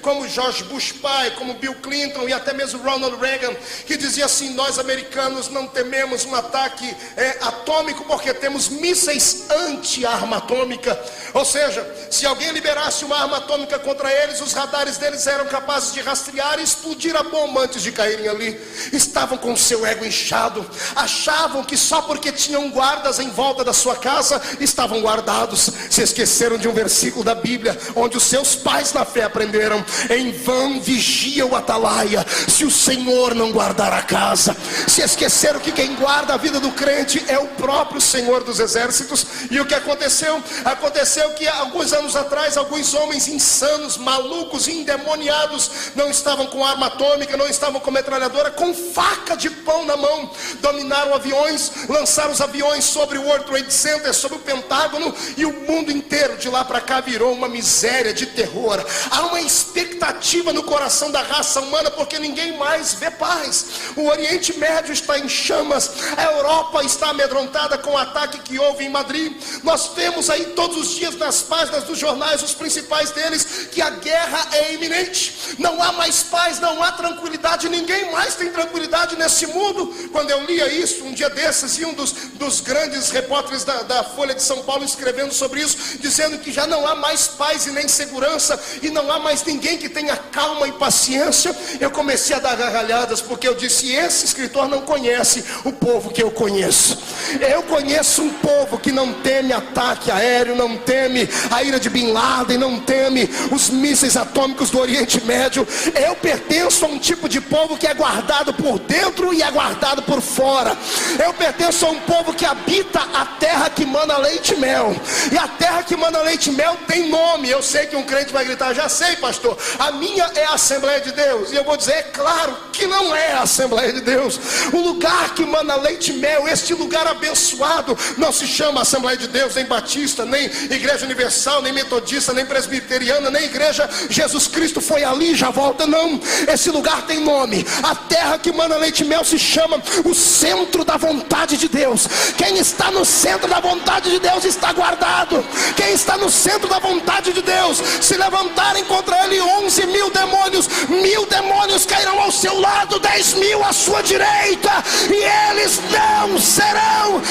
como George Bush pai, como Bill Clinton e até mesmo Ronald Reagan, que dizia assim: nós americanos não tememos um ataque atômico porque temos mísseis anti-arma atômica. Ou seja, se alguém liberasse uma arma atômica contra eles, os radares deles eram capazes de rastrear e explodir a bomba antes de caírem ali. Estavam com o seu ego inchado, achavam que só porque tinham guardas em volta da sua casa estavam guardados. Se esqueceram de um versículo da Bíblia, onde os seus pais na fé aprenderam: em vão vigia o atalaia, se o Senhor não guardar a casa. Se esqueceram que quem guarda a vida do crente é o próprio Senhor dos exércitos. E o que aconteceu? Aconteceu que alguns anos atrás, alguns homens insanos, malucos, endemoniados, não estavam com arma atômica, não estavam com metralhadora, com faca de pão na mão, dominaram aviões, lançaram os aviões sobre o World Trade Center, sobre o Pentágono, e o mundo inteiro de lá para cá virou uma miséria de terror. Há uma expectativa no coração da raça humana, porque ninguém mais vê paz. O Oriente Médio está em chamas, a Europa está amedrontada com o ataque que houve em Madrid. Nós temos aí todos os dias nas páginas dos jornais, os principais deles, que a guerra é iminente. Não há mais paz, não há tranquilidade, ninguém mais tem tranquilidade nesse mundo. Quando eu lia isso um dia desses, e um dos grandes repórteres da Folha de São Paulo escrevendo sobre isso, dizendo que já não há mais paz e nem segurança, e não há mais ninguém que tenha calma e paciência, eu comecei a dar gargalhadas, porque eu disse: esse escritor não conhece o povo que eu conheço. Eu conheço um povo que não teme ataque aéreo, não teme a ira de Bin Laden, não teme os mísseis atômicos do Oriente Médio. Eu pertenço a um tipo de povo que é guardado por dentro e é guardado por fora. Eu pertenço a um povo que habita a terra que mana leite e mel. E a terra que mana leite e mel tem nome. Eu sei que um crente vai gritar: já sei, pastor, a minha é a Assembleia de Deus. E eu vou dizer: é claro que não é a Assembleia de Deus. O lugar que mana leite e mel, este lugar abençoado, não se chama Assembleia de Deus, nem Batista, nem Igreja Universal, nem Metodista, nem Presbiteriana, nem Igreja Jesus Cristo foi ali e já volta. Não, esse lugar tem nome. A terra que mana leite e mel se chama o centro da vontade de Deus. Quem está no centro da vontade de Deus está guardado. Quem está no centro da vontade de Deus, se levantarem contra ele 11.000 demônios, 1.000 demônios cairão ao seu lado, 10.000 à sua direita, e eles não serão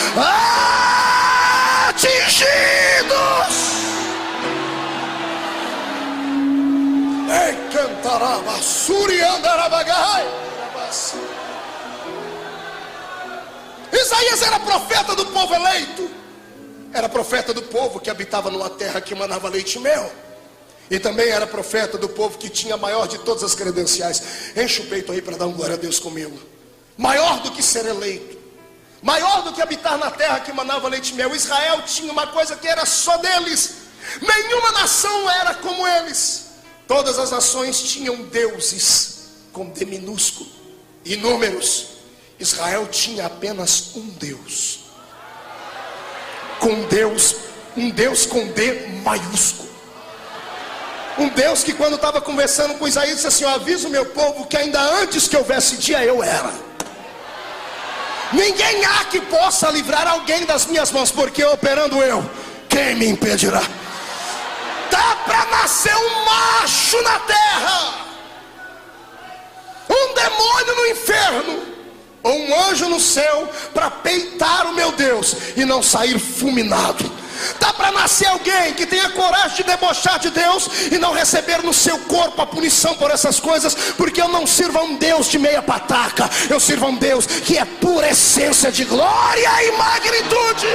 atingidos. Isaías era profeta do povo eleito, era profeta do povo que habitava numa terra que manava leite e mel, e também era profeta do povo que tinha a maior de todas as credenciais. Enche o peito aí para dar um glória a Deus comigo. Maior do que ser eleito, maior do que habitar na terra que manava leite e mel. Israel tinha uma coisa que era só deles. Nenhuma nação era como eles. Todas as nações tinham deuses com D minúsculo, inúmeros. Israel tinha apenas um Deus, um Deus com D maiúsculo. Um Deus que, quando estava conversando com Isaías, disse assim: eu aviso o meu povo que ainda antes que houvesse dia eu era. Ninguém há que possa livrar alguém das minhas mãos, porque operando eu, quem me impedirá? Dá para nascer um macho na terra, um demônio no inferno, ou um anjo no céu, para peitar o meu Deus e não sair fulminado. Dá para nascer alguém que tenha coragem de debochar de Deus e não receber no seu corpo a punição por essas coisas, porque eu não sirvo a um Deus de meia pataca, eu sirvo a um Deus que é pura essência de glória e magnitude.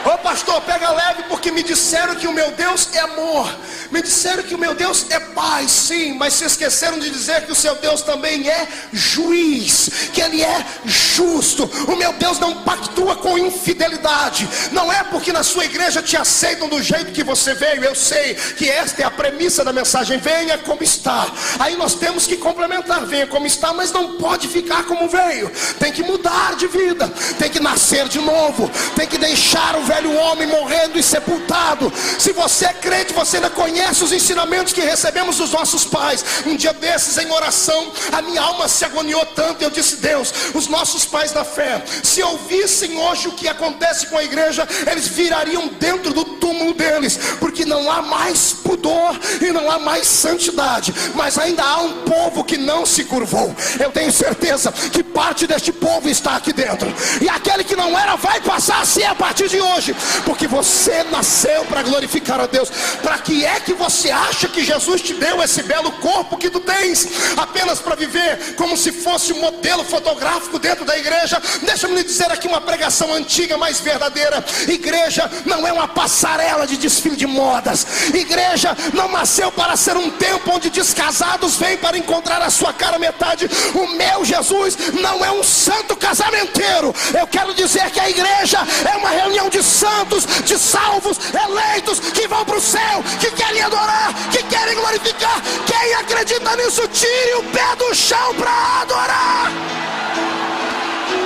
Ô pastor, pega leve, porque me disseram que o meu Deus é amor, me disseram que o meu Deus é paz. Sim, mas se esqueceram de dizer que o seu Deus também é juiz, que ele é justo. O meu Deus não pactua com infidelidade. Não é porque na sua igreja te aceitam do jeito que você veio. Eu sei que esta é a premissa da mensagem: venha como está. Aí nós temos que complementar: venha como está, mas não pode ficar como veio. Tem que mudar de vida, tem que nascer de novo, tem que deixar o velho homem morrendo e sepultado. Se você é crente, você ainda conhece os ensinamentos que recebemos dos nossos pais. Um dia desses, em oração, a minha alma se agoniou tanto. Eu disse: Deus, os nossos pais da fé, se ouvissem hoje o que acontece com a igreja, eles virariam dentro do túmulo deles, porque não há mais pudor e não há mais santidade, mas ainda há um povo que não se curvou. Eu tenho certeza que parte deste povo está aqui dentro, e aquele que não era vai passar a ser a partir de hoje, porque você nasceu para glorificar a Deus. Para que é que você acha que Jesus te deu esse belo corpo que tu tens? Apenas para viver como se fosse um modelo fotográfico dentro da igreja? Deixa-me lhe dizer aqui uma pregação antiga, mas verdadeira: igreja não é uma passarela de desfile de modas. Igreja não nasceu para ser um tempo onde descasados vêm para encontrar a sua cara metade. O meu Jesus não é um santo casamenteiro. Eu quero dizer que a igreja é uma reunião de santos, de salvos, eleitos, que vão para o céu, que querem adorar, que querem glorificar. Quem acredita nisso, tire o pé do chão para adorar.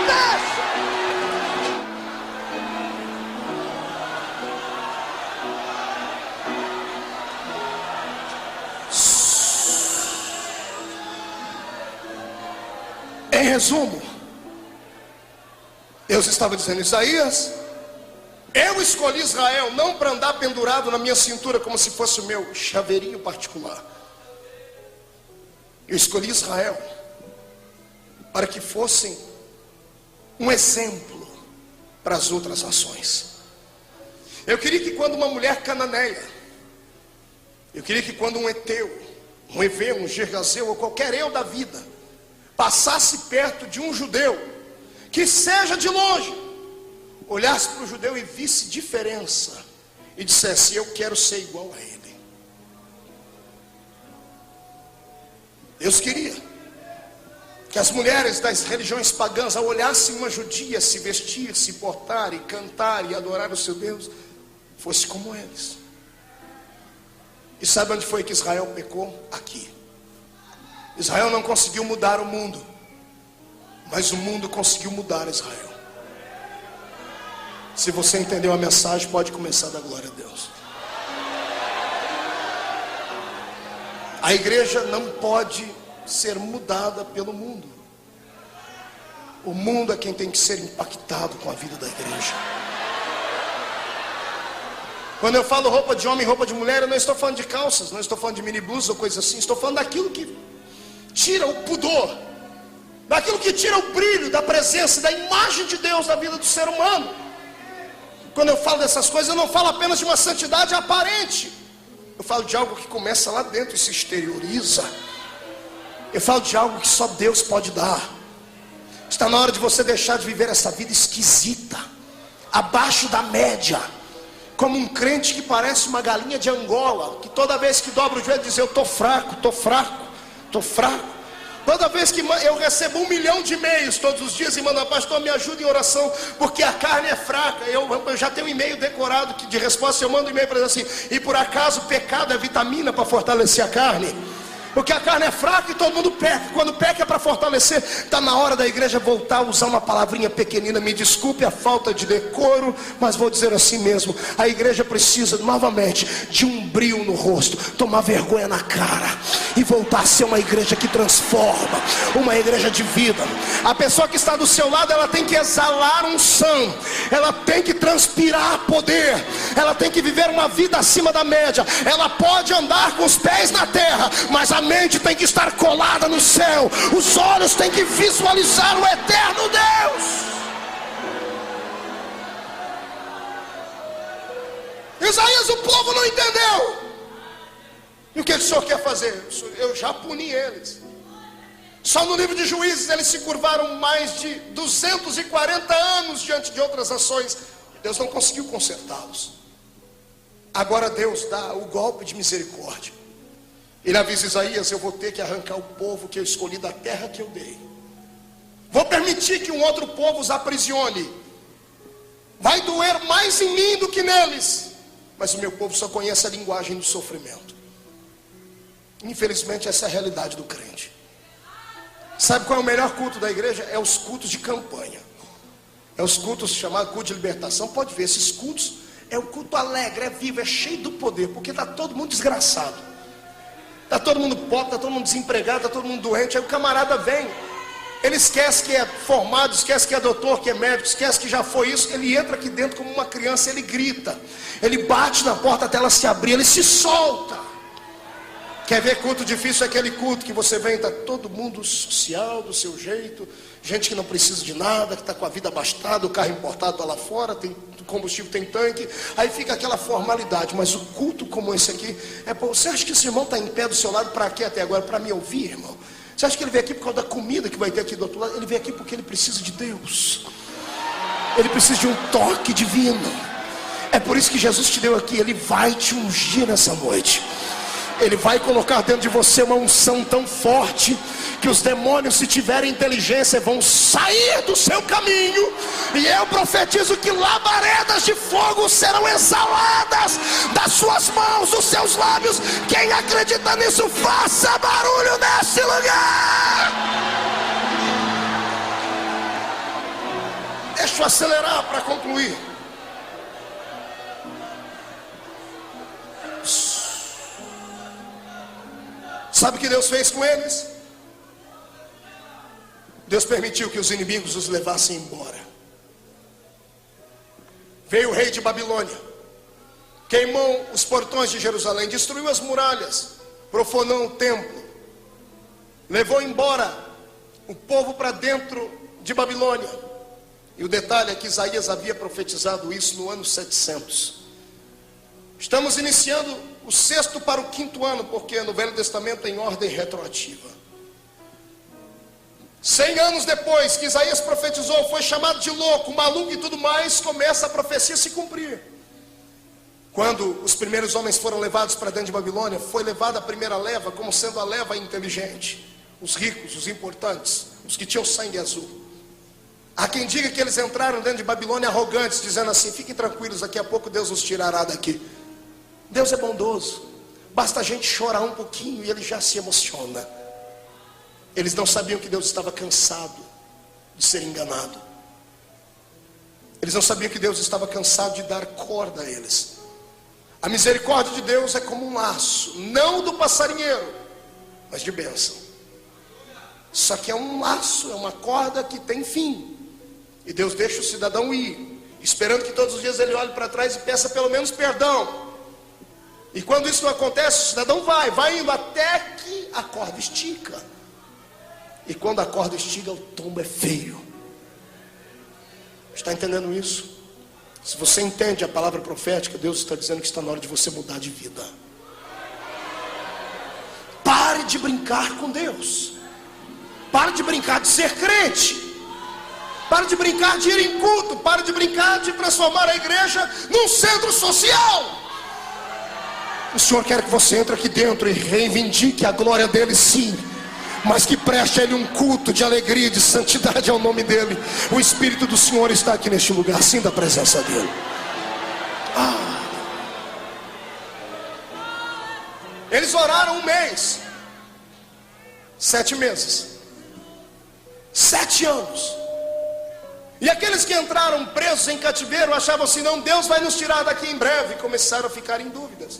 Desce. Em resumo, Deus estava dizendo: Isaías, eu escolhi Israel não para andar pendurado na minha cintura como se fosse o meu chaveirinho particular. Eu escolhi Israel para que fossem um exemplo para as outras nações. Eu queria que quando uma mulher cananeia, eu queria que quando um Eteu, um Eveu, um Gergaseu ou qualquer eu da vida passasse perto de um judeu, que seja de longe, olhasse para o judeu e visse diferença e dissesse: eu quero ser igual a ele. Deus queria que as mulheres das religiões pagãs, ao olhassem uma judia se vestir, se portar e cantar e adorar o seu Deus, fosse como eles. E sabe onde foi que Israel pecou? Aqui. Israel não conseguiu mudar o mundo, mas o mundo conseguiu mudar Israel. Se você entendeu a mensagem, pode começar a dar glória a Deus. A igreja não pode ser mudada pelo mundo. O mundo é quem tem que ser impactado com a vida da igreja. Quando eu falo roupa de homem, roupa de mulher, eu não estou falando de calças, não estou falando de mini blusa ou coisa assim. Estou falando daquilo que tira o pudor, daquilo que tira o brilho da presença, da imagem de Deus na vida do ser humano. Quando eu falo dessas coisas, eu não falo apenas de uma santidade aparente. Eu falo de algo que começa lá dentro e se exterioriza. Eu falo de algo que só Deus pode dar. Está na hora de você deixar de viver essa vida esquisita, abaixo da média, como um crente que parece uma galinha de Angola, que toda vez que dobra o joelho diz: eu estou fraco, estou fraco, estou fraco. Toda vez que eu recebo 1 milhão de e-mails todos os dias e mando: pastor, me ajuda em oração, porque a carne é fraca. Eu já tenho um e-mail decorado de resposta. Eu mando um e-mail para ele assim: e por acaso o pecado é vitamina para fortalecer a carne? Porque a carne é fraca e todo mundo peca. Quando peca é para fortalecer. Está na hora da igreja voltar a usar uma palavrinha pequenina. Me desculpe a falta de decoro, mas vou dizer assim mesmo: a igreja precisa novamente de um brilho no rosto, tomar vergonha na cara e voltar a ser uma igreja que transforma, uma igreja de vida. A pessoa que está do seu lado, ela tem que exalar unção, ela tem que transpirar poder, ela tem que viver uma vida acima da média. Ela pode andar com os pés na terra, mas a mente tem que estar colada no céu. Os olhos têm que visualizar o eterno Deus. Isaías, o povo não entendeu. E o que o Senhor quer fazer? Eu já puni eles. Só no livro de Juízes eles se curvaram mais de 240 anos diante de outras ações. Deus não conseguiu consertá-los. Agora Deus dá o golpe de misericórdia. Ele avisa Isaías: eu vou ter que arrancar o povo que eu escolhi da terra que eu dei. Vou permitir que um outro povo os aprisione. Vai doer mais em mim do que neles. Mas o meu povo só conhece a linguagem do sofrimento. Infelizmente essa é a realidade do crente. Sabe qual é o melhor culto da igreja? É os cultos de campanha. É os cultos chamados culto de libertação. Pode ver, esses cultos é o culto alegre, é vivo, é cheio do poder. Porque está todo mundo desgraçado. Está todo mundo pobre, está todo mundo desempregado, está todo mundo doente. Aí o camarada vem, ele esquece que é formado, esquece que é doutor, que é médico, esquece que já foi isso. Ele entra aqui dentro como uma criança, ele grita, ele bate na porta até ela se abrir, ele se solta. Quer ver culto difícil? É aquele culto que você vem, está todo mundo social, do seu jeito, gente que não precisa de nada, que está com a vida abastada, o carro importado está lá fora, tem combustível, tem tanque, aí fica aquela formalidade. Mas o culto como esse aqui, você acha que esse irmão está em pé do seu lado para quê até agora? Para me ouvir, irmão? Você acha que ele veio aqui por causa da comida que vai ter aqui do outro lado? Ele veio aqui porque ele precisa de Deus, ele precisa de um toque divino. É por isso que Jesus te deu aqui. Ele vai te ungir nessa noite. Ele vai colocar dentro de você uma unção tão forte que os demônios, se tiverem inteligência, vão sair do seu caminho. E eu profetizo que labaredas de fogo serão exaladas das suas mãos, dos seus lábios. Quem acredita nisso, faça barulho nesse lugar. Deixa eu acelerar para concluir. Sabe o que Deus fez com eles? Deus permitiu que os inimigos os levassem embora. Veio o rei de Babilônia, queimou os portões de Jerusalém, destruiu as muralhas, profanou o templo, levou embora o povo para dentro de Babilônia. E o detalhe é que Isaías havia profetizado isso no ano 700. Estamos iniciando o 6º para o 5º ano, porque no Velho Testamento tem ordem retroativa. 100 anos depois que Isaías profetizou, foi chamado de louco, maluco e tudo mais, começa a profecia a se cumprir. Quando os primeiros homens foram levados para dentro de Babilônia, foi levada a primeira leva como sendo a leva inteligente, os ricos, os importantes, os que tinham sangue azul. Há quem diga que eles entraram dentro de Babilônia arrogantes, dizendo assim: fiquem tranquilos, daqui a pouco Deus nos tirará daqui. Deus é bondoso, basta a gente chorar um pouquinho e ele já se emociona. Eles não sabiam que Deus estava cansado de ser enganado. Eles não sabiam que Deus estava cansado de dar corda a eles. A misericórdia de Deus é como um laço, não do passarinheiro, mas de bênção. Só que é um laço, é uma corda que tem fim. E Deus deixa o cidadão ir, esperando que todos os dias ele olhe para trás e peça pelo menos perdão. E quando isso não acontece, o cidadão vai indo até que a corda estica. E quando a corda estica, o tombo é feio. Está entendendo isso? Se você entende a palavra profética, Deus está dizendo que está na hora de você mudar de vida. Pare de brincar com Deus. Pare de brincar de ser crente. Para de brincar de ir em culto. Para de brincar de transformar a igreja num centro social. O Senhor quer que você entre aqui dentro e reivindique a glória dele, sim, mas que preste a ele um culto de alegria, de santidade ao nome dele. O Espírito do Senhor está aqui neste lugar, sim, da presença dele. Eles oraram um mês, 7 meses, 7 anos. E aqueles que entraram presos em cativeiro achavam assim: não, Deus vai nos tirar daqui em breve. E começaram a ficar em dúvidas,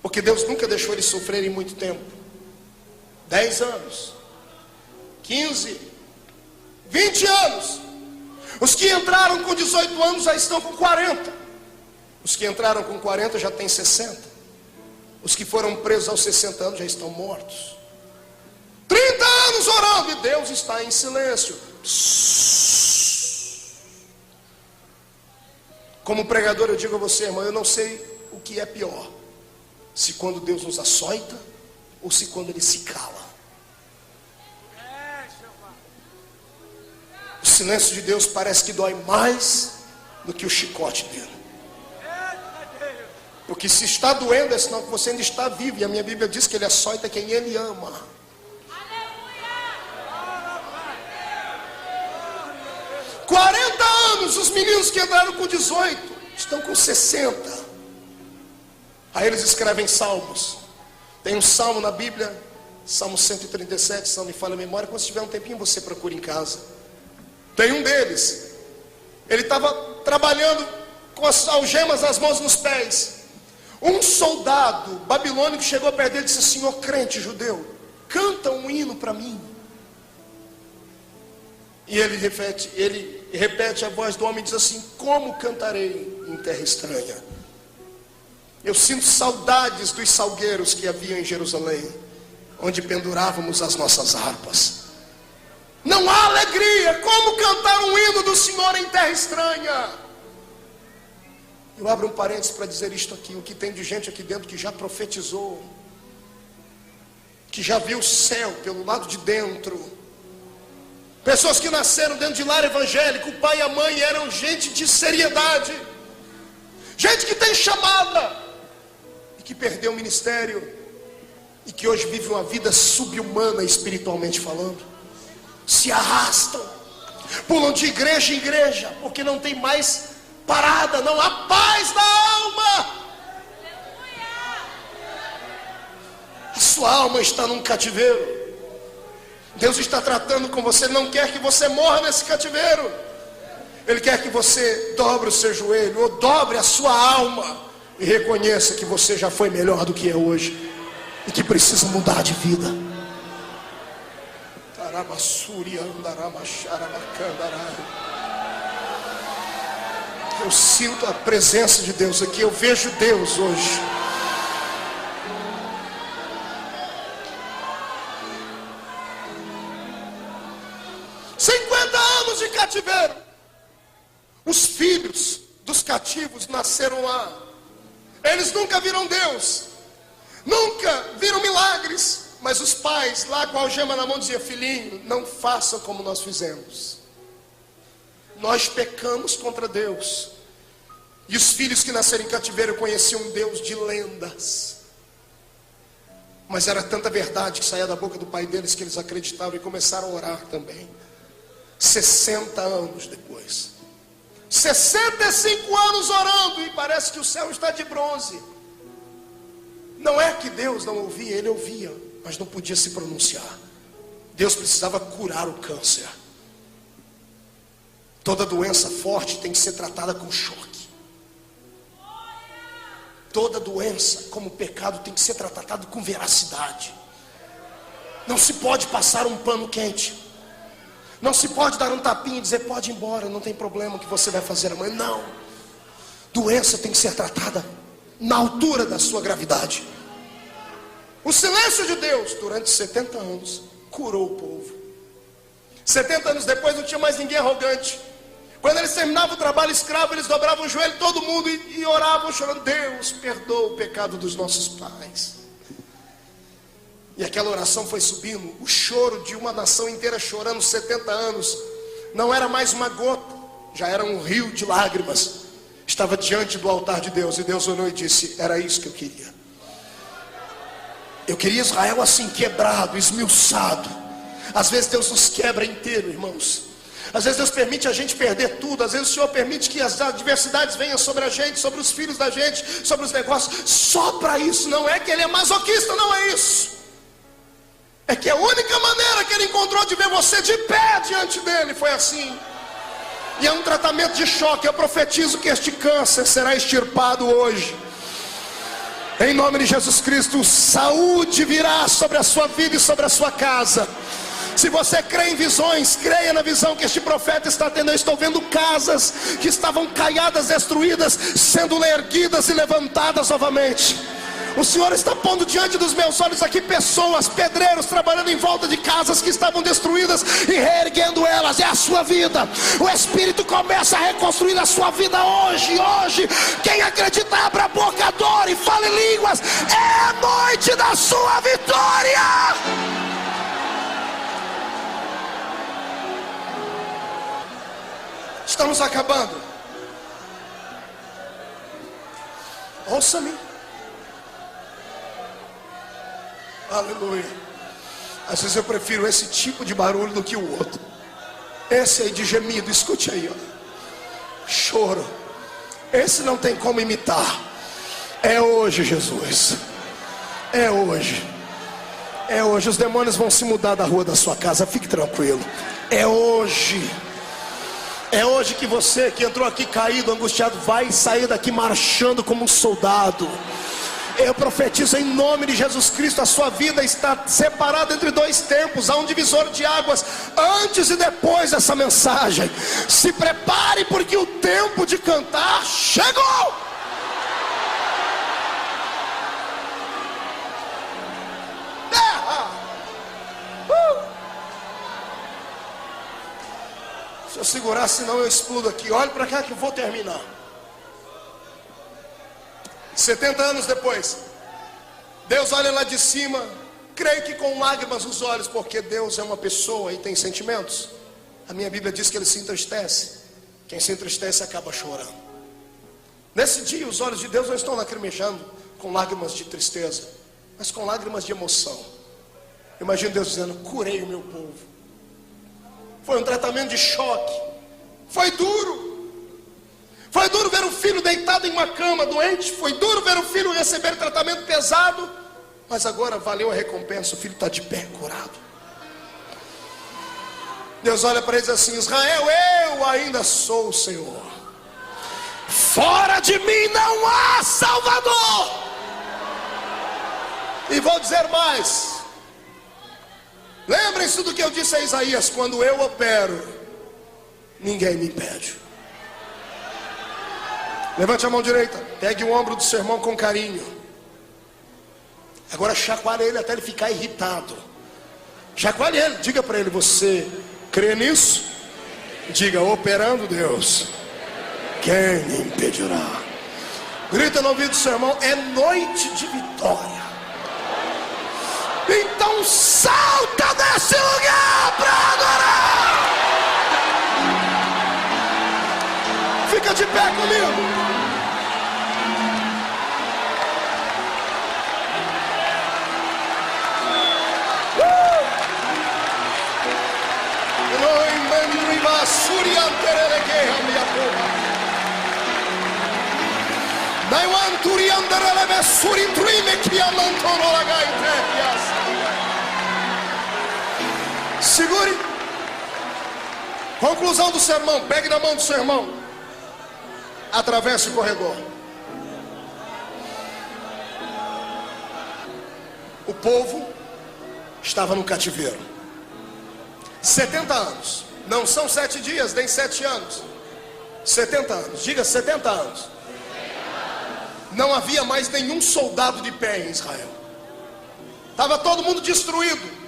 porque Deus nunca deixou eles sofrerem muito tempo. 10 anos, 15, 20 anos. Os que entraram com 18 anos já estão com 40. Os que entraram com 40 já têm 60. Os que foram presos aos 60 anos já estão mortos. 30 anos orando e Deus está em silêncio. Como pregador eu digo a você, irmão, eu não sei o que é pior: se quando Deus nos açoita ou se quando Ele se cala. O silêncio de Deus parece que dói mais do que o chicote dele. Porque se está doendo é sinal que você ainda está vivo. E a minha Bíblia diz que Ele açoita quem Ele ama. 40 anos, os meninos que entraram com 18 estão com 60. Aí eles escrevem salmos. Tem um salmo na Bíblia, Salmo 137, se não me falha a memória. Quando tiver um tempinho você procura em casa. Tem um deles, ele estava trabalhando com as algemas nas mãos e nos pés. Um soldado babilônico chegou perto dele e disse: senhor crente judeu, canta um hino para mim. E ele repete a voz do homem e diz assim: como cantarei em terra estranha? Eu sinto saudades dos salgueiros que havia em Jerusalém, onde pendurávamos as nossas harpas. Não há alegria, como cantar um hino do Senhor em terra estranha? Eu abro um parênteses para dizer isto aqui: o que tem de gente aqui dentro que já profetizou, que já viu o céu pelo lado de dentro. Pessoas que nasceram dentro de lar evangélico, o pai e a mãe eram gente de seriedade, gente que tem chamada, e que perdeu o ministério, e que hoje vive uma vida subhumana espiritualmente falando. Se arrastam, pulam de igreja em igreja, porque não tem mais parada, não há paz na alma. A sua alma está num cativeiro. Deus está tratando com você. Ele não quer que você morra nesse cativeiro. Ele quer que você dobre o seu joelho, ou dobre a sua alma, e reconheça que você já foi melhor do que é hoje, e que precisa mudar de vida. Eu sinto a presença de Deus aqui. Eu vejo Deus hoje. De cativeiro. Os filhos dos cativos nasceram lá. Eles nunca viram Deus, nunca viram milagres. Mas os pais lá com a algema na mão diziam: filhinho, não faça como nós fizemos. Nós pecamos contra Deus. E os filhos que nasceram em cativeiro conheciam um Deus de lendas. Mas era tanta verdade que saía da boca do pai deles que eles acreditaram e começaram a orar também. 60 anos depois, 65 anos orando, e parece que o céu está de bronze. Não é que Deus não ouvia, Ele ouvia, mas não podia se pronunciar. Deus precisava curar o câncer. Toda doença forte tem que ser tratada com choque. Toda doença, como pecado, tem que ser tratada com veracidade. Não se pode passar um pano quente. Não se pode dar um tapinha e dizer: pode ir embora, não tem problema, o que você vai fazer amanhã. Não. Doença tem que ser tratada na altura da sua gravidade. O silêncio de Deus durante 70 anos curou o povo. 70 anos depois não tinha mais ninguém arrogante. Quando eles terminavam o trabalho escravo, eles dobravam o joelho, todo mundo, e oravam chorando: Deus, perdoa o pecado dos nossos pais. E aquela oração foi subindo, o choro de uma nação inteira chorando 70 anos, Não era mais uma gota, já era um rio de lágrimas. Estava diante do altar de Deus, e Deus olhou e disse: era isso que eu queria. Eu queria Israel assim, quebrado, esmiuçado. Às vezes Deus nos quebra inteiro, irmãos. Às vezes Deus permite a gente perder tudo. Às vezes o Senhor permite que as adversidades venham sobre a gente, sobre os filhos da gente, sobre os negócios, só para isso. Não é que Ele é masoquista, não é isso. É que a única maneira que Ele encontrou de ver você de pé diante dEle foi assim. E é um tratamento de choque. Eu profetizo que este câncer será extirpado hoje, em nome de Jesus Cristo. Saúde virá sobre a sua vida e sobre a sua casa. Se você crê em visões, creia na visão que este profeta está tendo. Eu estou vendo casas que estavam caiadas, destruídas, sendo erguidas e levantadas novamente. O Senhor está pondo diante dos meus olhos aqui pessoas, pedreiros, trabalhando em volta de casas que estavam destruídas e reerguendo elas. É a sua vida. O Espírito começa a reconstruir a sua vida hoje. Quem acredita, abra a boca, adore e fale línguas. É a noite da sua vitória. Estamos acabando. Ouça-me. Aleluia. Às vezes eu prefiro esse tipo de barulho do que o outro. Esse aí de gemido, escute aí, ó. Choro. Esse não tem como imitar. É hoje, Jesus. É hoje. É hoje. Os demônios vão se mudar da rua da sua casa. Fique tranquilo. É hoje. É hoje que você que entrou aqui caído, angustiado, vai sair daqui marchando como um soldado. Eu profetizo em nome de Jesus Cristo. A sua vida está separada entre dois tempos. Há um divisor de águas antes e depois dessa mensagem. Se prepare, porque o tempo de cantar chegou. Se eu segurar, senão eu explodo aqui. Olhe para cá que eu vou terminar. 70 anos depois, Deus olha lá de cima, creio que com lágrimas nos olhos, porque Deus é uma pessoa e tem sentimentos. A minha Bíblia diz que Ele se entristece. Quem se entristece acaba chorando. Nesse dia os olhos de Deus não estão lacrimejando com lágrimas de tristeza, mas com lágrimas de emoção. Imagino Deus dizendo: curei o meu povo. Foi um tratamento de choque. Foi duro. Foi duro ver o filho deitado em uma cama doente. Foi duro ver o filho receber tratamento pesado. Mas agora valeu a recompensa. O filho está de pé, curado. Deus olha para ele e diz assim: Israel, eu ainda sou o Senhor. Fora de mim não há Salvador. E vou dizer mais. Lembrem-se do que eu disse a Isaías: quando eu opero, ninguém me impede. Levante a mão direita, pegue o ombro do seu irmão com carinho. Agora chacoalhe ele até ele ficar irritado. Chacoalhe ele, diga para ele: você crê nisso? Diga: operando Deus, quem me impedirá? Grita no ouvido do seu irmão: é noite de vitória. Então salta desse lugar para adorar. Fica de pé comigo. Segure. Conclusão do sermão. Pegue na mão do seu irmão. Atravesse o corredor. O povo estava no cativeiro. 70 anos. Não são 7 dias, nem 7 anos. 70 anos. Diga 70 anos. Não havia mais nenhum soldado de pé em Israel. Estava todo mundo destruído.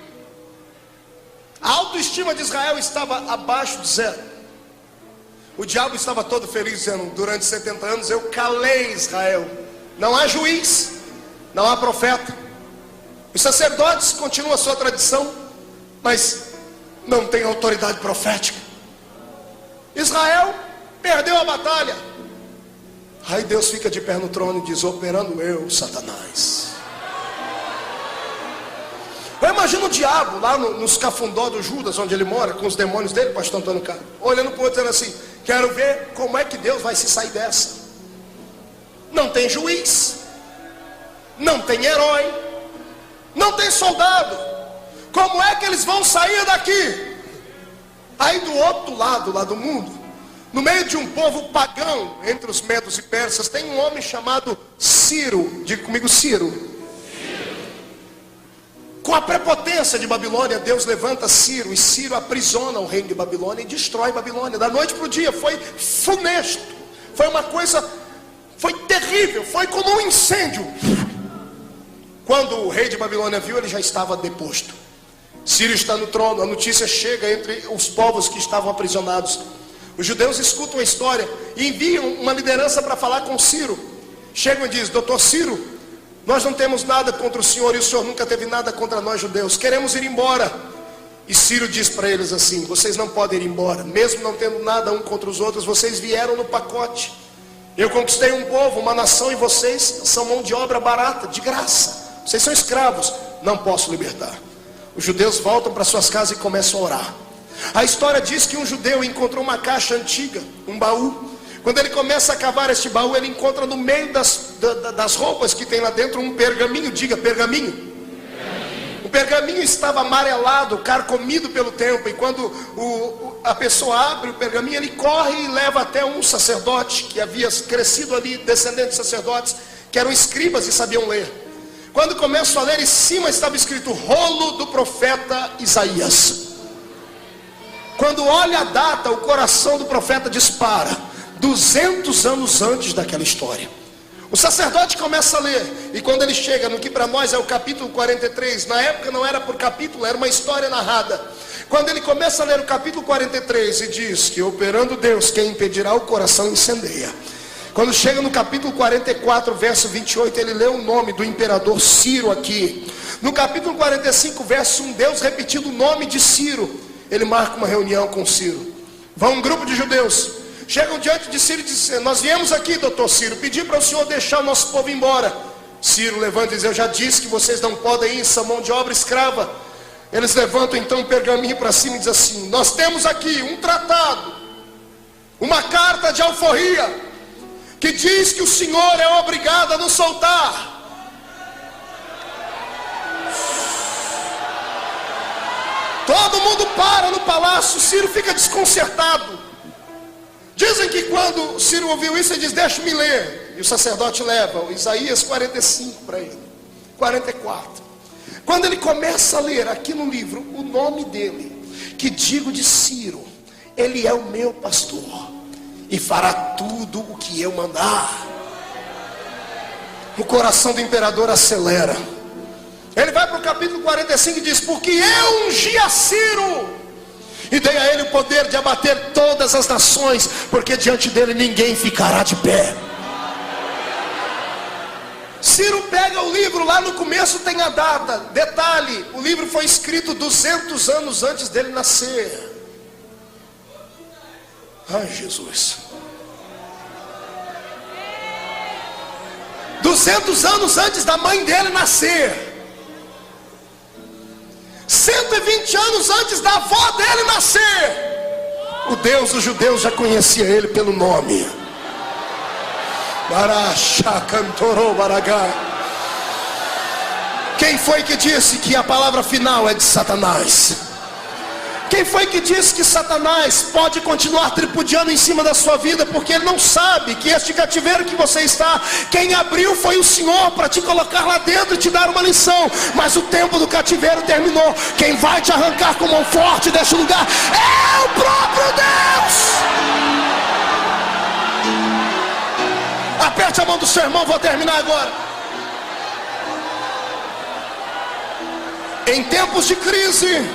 A autoestima de Israel estava abaixo de zero. O diabo estava todo feliz, dizendo: durante 70 anos eu calei Israel. Não há juiz, não há profeta. Os sacerdotes continuam a sua tradição, mas não tem autoridade profética. Israel perdeu a batalha. Aí Deus fica de pé no trono e diz: operando eu, Satanás. Eu imagino o diabo lá nos cafundó do Judas, onde ele mora, com os demônios dele, pastor Antônio Carlos, olhando para o outro dizendo assim: quero ver como é que Deus vai se sair dessa. Não tem juiz, não tem herói, não tem soldado. Como é que eles vão sair daqui? Aí do outro lado, lá do mundo, no meio de um povo pagão, entre os medos e persas, tem um homem chamado Ciro. Diga comigo, Ciro. Com a prepotência de Babilônia, Deus levanta Ciro, e Ciro aprisiona o reino de Babilônia e destrói Babilônia. Da noite para o dia, foi funesto, foi uma coisa, foi terrível, foi como um incêndio. Quando o rei de Babilônia viu, ele já estava deposto. Ciro está no trono, a notícia chega entre os povos que estavam aprisionados. Os judeus escutam a história e enviam uma liderança para falar com Ciro. Chegam e dizem: doutor Ciro, nós não temos nada contra o senhor e o senhor nunca teve nada contra nós judeus. Queremos ir embora. E Ciro diz para eles assim: vocês não podem ir embora. Mesmo não tendo nada um contra os outros, vocês vieram no pacote. Eu conquistei um povo, uma nação, e vocês são mão de obra barata, de graça. Vocês são escravos. Não posso libertar. Os judeus voltam para suas casas e começam a orar. A história diz que um judeu encontrou uma caixa antiga, um baú. Quando ele começa a cavar este baú, ele encontra no meio das roupas que tem lá dentro um pergaminho. Diga, pergaminho. O pergaminho estava amarelado, carcomido pelo tempo. E quando a pessoa abre o pergaminho, ele corre e leva até um sacerdote que havia crescido ali, descendente de sacerdotes, que eram escribas e sabiam ler. Quando começam a ler, em cima estava escrito: rolo do profeta Isaías. Quando olha a data, o coração do profeta dispara. 200 anos antes daquela história. O sacerdote começa a ler, e quando ele chega no que para nós é o capítulo 43, na época não era por capítulo, era uma história narrada. Quando ele começa a ler o capítulo 43 e diz que operando Deus, quem impedirá o coração incendeia. Quando chega no capítulo 44, verso 28, ele lê o nome do imperador Ciro aqui. No capítulo 45, verso 1, Deus repetindo o nome de Ciro, ele marca uma reunião com Ciro. Vai um grupo de judeus, chegam diante de Ciro e dizem: nós viemos aqui, doutor Ciro, pedir para o senhor deixar o nosso povo embora. Ciro levanta e diz: eu já disse que vocês não podem ir, são mão de obra escrava. Eles levantam então um pergaminho para cima e dizem assim: nós temos aqui um tratado, uma carta de alforria, que diz que o senhor é obrigado a nos soltar. Todo mundo para no palácio, Ciro fica desconcertado. Dizem que quando Ciro ouviu isso, ele diz: deixa-me ler. E o sacerdote leva o Isaías 45 para ele, 44. Quando ele começa a ler aqui no livro o nome dele, que digo de Ciro: ele é o meu pastor e fará tudo o que eu mandar. O coração do imperador acelera. Ele vai para o capítulo 45 e diz: porque eu ungi a Ciro e dei a ele o poder de abater todas as nações, porque diante dele ninguém ficará de pé. Ciro pega o livro, lá no começo tem a data. Detalhe, o livro foi escrito 200 anos antes dele nascer. Ai, Jesus. 200 anos antes da mãe dele nascer. 120 anos antes da avó dele nascer. O Deus dos judeus já conhecia ele pelo nome. Quem foi que disse que a palavra final é de Satanás? Quem foi que disse que Satanás pode continuar tripudiando em cima da sua vida, porque ele não sabe que este cativeiro que você está, quem abriu foi o Senhor para te colocar lá dentro e te dar uma lição. Mas o tempo do cativeiro terminou. Quem vai te arrancar com mão forte deste lugar é o próprio Deus. Aperte a mão do seu irmão, vou terminar agora. Em tempos de crise,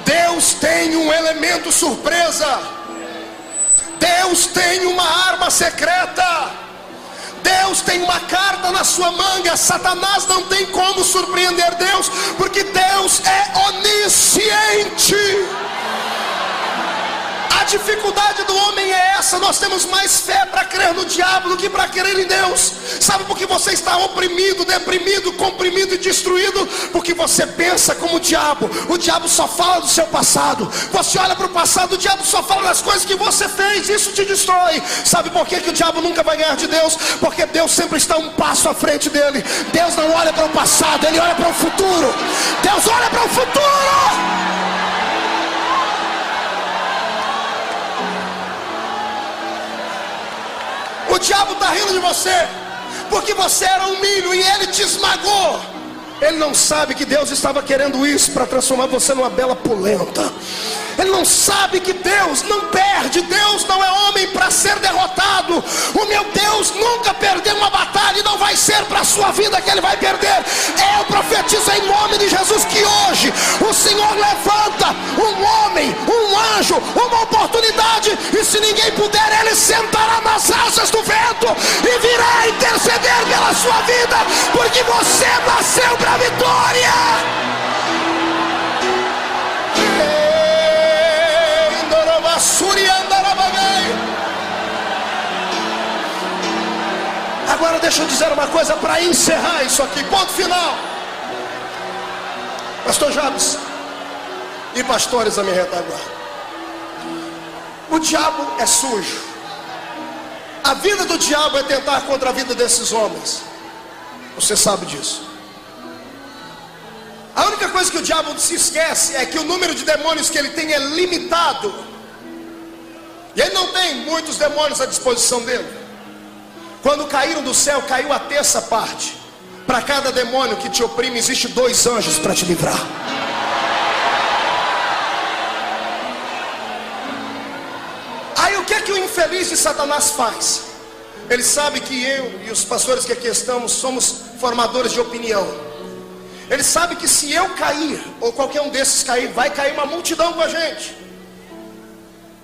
Deus tem um elemento surpresa. Deus tem uma arma secreta. Deus tem uma carta na sua manga. Satanás não tem como surpreender Deus, porque Deus é onisciente. dificuldade do homem é essa: nós temos mais fé para crer no diabo do que para crer em Deus. Sabe por que você está oprimido, deprimido, comprimido e destruído? Porque você pensa como o diabo. O diabo só fala do seu passado. Você olha para o passado, o diabo só fala das coisas que você fez. Isso te destrói. Sabe por que o diabo nunca vai ganhar de Deus? Porque Deus sempre está um passo à frente dele. Deus não olha para o passado, Ele olha para o futuro. Deus olha para o futuro. O diabo está rindo de você, porque você era um milho e ele te esmagou. Ele não sabe que Deus estava querendo isso para transformar você numa bela polenta. Ele não sabe que Deus não perde. Deus não é homem para ser derrotado. O meu Deus nunca perdeu uma batalha, e não vai ser para a sua vida que Ele vai perder. Eu profetizo em nome de Jesus que hoje o Senhor levanta um homem, um anjo, uma oportunidade, e se ninguém puder, Ele sentará nas asas do vento e virá interceder pela sua vida, porque você nasceu para a vitória. Agora deixa eu dizer uma coisa para encerrar isso aqui, ponto final. Pastor Jabes e pastores a minha retaguarda, o diabo é sujo. A vida do diabo é tentar contra a vida desses homens. Você sabe disso. A única coisa que o diabo se esquece é que o número de demônios que ele tem é limitado. E ele não tem muitos demônios à disposição dele. Quando caíram do céu, caiu a terça parte. Para cada demônio que te oprime, existe 2 anjos para te livrar. Aí o que é que o infeliz de Satanás faz? Ele sabe que eu e os pastores que aqui estamos somos formadores de opinião. Ele sabe que se eu cair, ou qualquer um desses cair, vai cair uma multidão com a gente.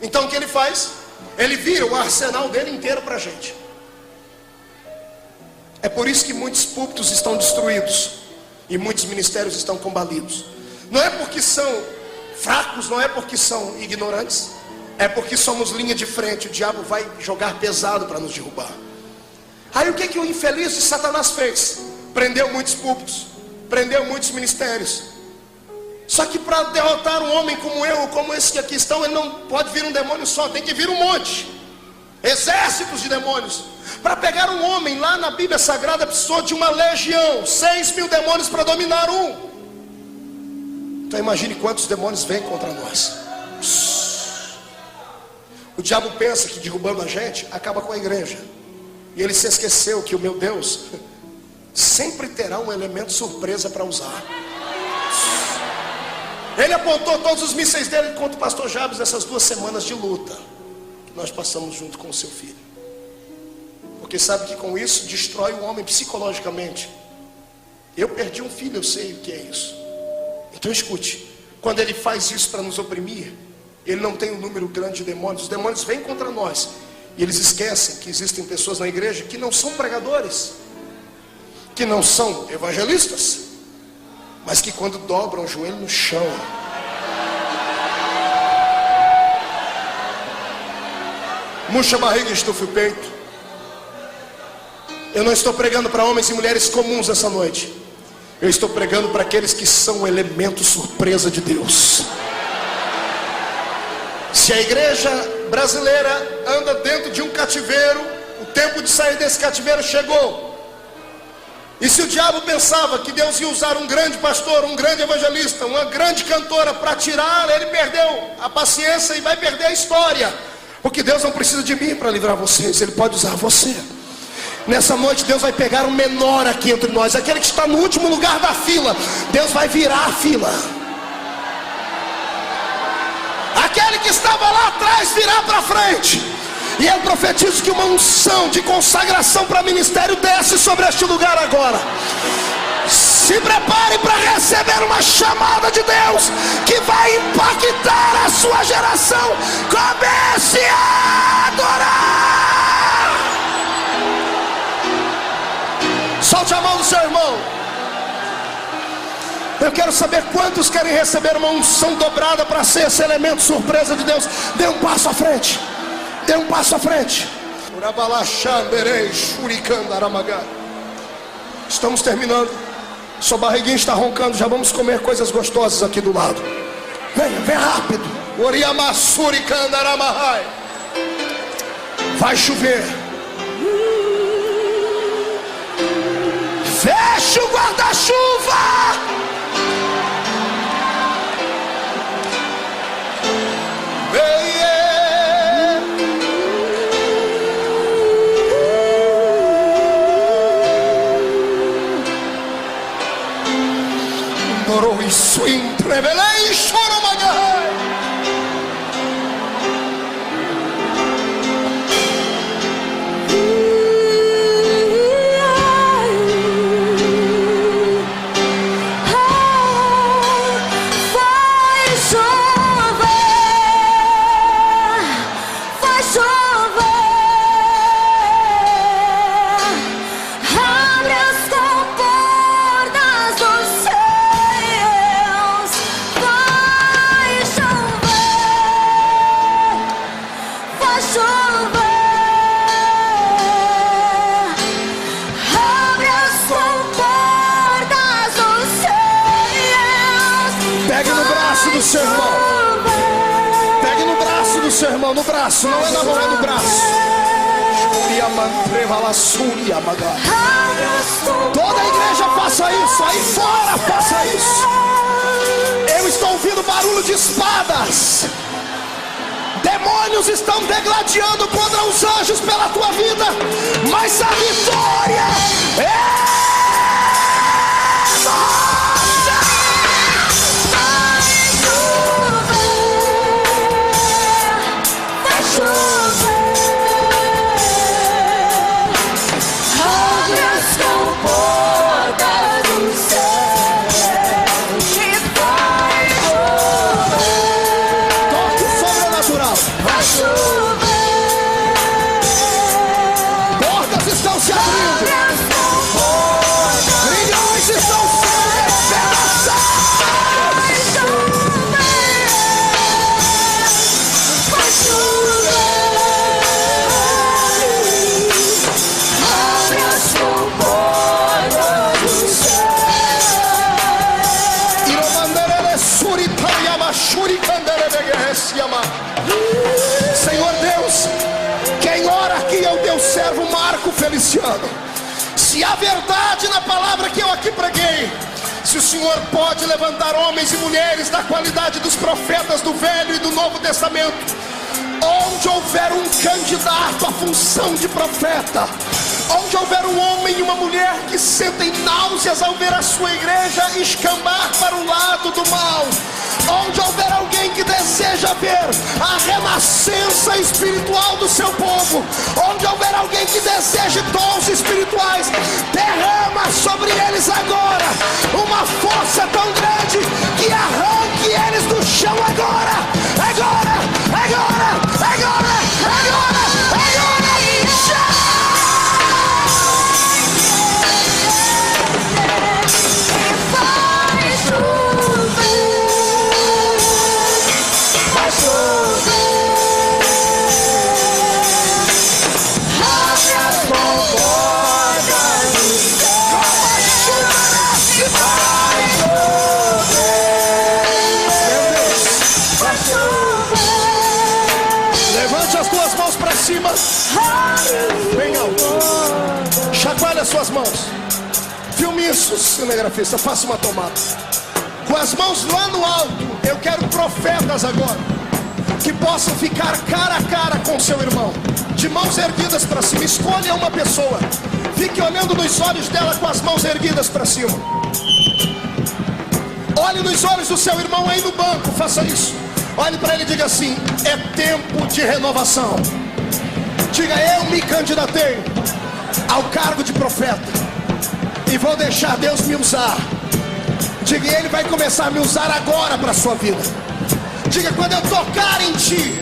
Então o que ele faz? Ele vira o arsenal dele inteiro para a gente. É por isso que muitos púlpitos estão destruídos e muitos ministérios estão combalidos. Não é porque são fracos, não é porque são ignorantes, é porque somos linha de frente. O diabo vai jogar pesado para nos derrubar. Aí o que o infeliz de Satanás fez? Prendeu muitos púlpitos, prendeu muitos ministérios. Só que para derrotar um homem como eu, como esse que aqui estão, ele não pode vir um demônio só, tem que vir um monte, exércitos de demônios. Para pegar um homem, lá na Bíblia Sagrada, precisou de uma legião, 6.000 demônios para dominar um. Então imagine quantos demônios vêm contra nós. O diabo pensa que derrubando a gente, acaba com a igreja. E ele se esqueceu que o meu Deus sempre terá um elemento surpresa para usar. Ele apontou todos os mísseis dele contra o pastor Jabes nessas 2 semanas de luta que nós passamos junto com o seu filho. Porque sabe que com isso destrói o homem psicologicamente. Eu perdi um filho, eu sei o que é isso. Então escute, quando ele faz isso para nos oprimir, ele não tem um número grande de demônios. Os demônios vêm contra nós e eles esquecem que existem pessoas na igreja que não são pregadores, que não são evangelistas, mas que quando dobram o joelho no chão, murcha a barriga e estufa o peito. Eu não estou pregando para homens e mulheres comuns essa noite. Eu estou pregando para aqueles que são o elemento surpresa de Deus. Se a igreja brasileira anda dentro de um cativeiro, o tempo de sair desse cativeiro chegou. E se o diabo pensava que Deus ia usar um grande pastor, um grande evangelista, uma grande cantora para tirar, ele perdeu a paciência e vai perder a história. Porque Deus não precisa de mim para livrar vocês, Ele pode usar você. Nessa noite Deus vai pegar o menor aqui entre nós, aquele que está no último lugar da fila. Deus vai virar a fila. Aquele que estava lá atrás virá para frente. E eu profetizo que uma unção de consagração para ministério desce sobre este lugar agora. Se prepare para receber uma chamada de Deus que vai impactar a sua geração. Comece a adorar. Solte a mão do seu irmão Eu quero saber quantos querem receber uma unção dobrada para ser esse elemento surpresa de Deus. Dê um passo à frente. Dê um passo à frente. Estamos terminando. Sua barriguinha está roncando. Já vamos comer coisas gostosas aqui do lado. Venha, venha rápido. Vai chover. Fecha o guarda-chuva. Swing revelation. No braço, não é na mão, é no braço. Toda a igreja faça isso, aí fora faça isso. Eu estou ouvindo barulho de espadas. Demônios estão degladiando contra os anjos pela tua vida, mas a vitória é Senhor Deus, quem ora aqui é o teu servo Marco Feliciano. Se há verdade na palavra que eu aqui preguei, se o Senhor pode levantar homens e mulheres da qualidade dos profetas do Velho e do Novo Testamento, onde houver um candidato à função de profeta, onde houver um homem e uma mulher que sentem náuseas ao ver a sua igreja escambar para o lado do mal, onde houver alguém que deseja ver a renascença espiritual do seu povo, onde houver alguém que deseje dons espirituais, derrama sobre eles agora uma força tão grande que arranque eles do chão agora, agora, agora, agora, agora, agora, já! Bem alto. Chacoalha as suas mãos. Filme isso, cinegrafista. Faça uma tomada. Com as mãos lá no alto. Eu quero profetas agora que possam ficar cara a cara com seu irmão, de mãos erguidas para cima. Escolha uma pessoa. Fique olhando nos olhos dela com as mãos erguidas para cima. Olhe nos olhos do seu irmão aí no banco. Faça isso. Olhe para ele e diga assim: é tempo de renovação. Diga: eu me candidatei ao cargo de profeta e vou deixar Deus me usar. Diga: ele vai começar a me usar agora para a sua vida. Diga: quando eu tocar em ti,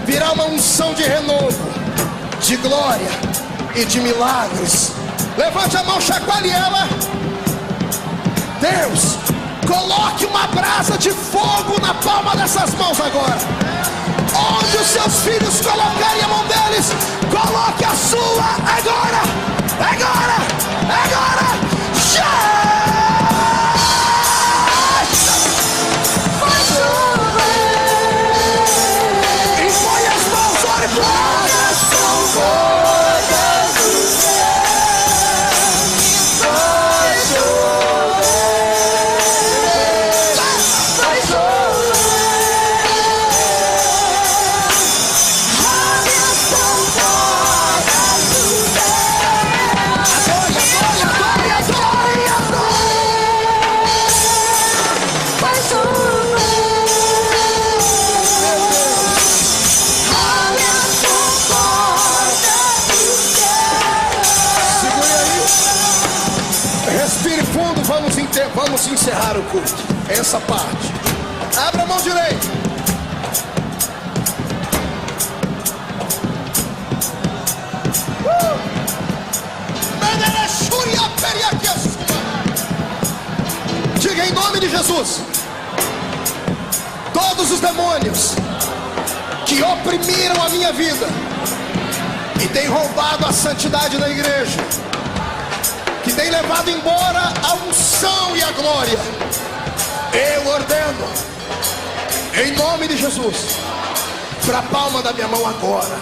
virá uma unção de renovo, de glória e de milagres. Levante a mão, chacoalhe ela. Deus, Coloque uma brasa de fogo na palma dessas mãos agora. Onde os seus filhos colocarem a mão deles, coloque a sua agora. Agora, agora. E põe as mãos, olhe para vamos encerrar o culto. Essa parte. Abra a mão direita. Diga em nome de Jesus: todos os demônios que oprimiram a minha vida e têm roubado a santidade da igreja, que tem levado embora a unção e a glória, eu ordeno, em nome de Jesus, para a palma da minha mão agora.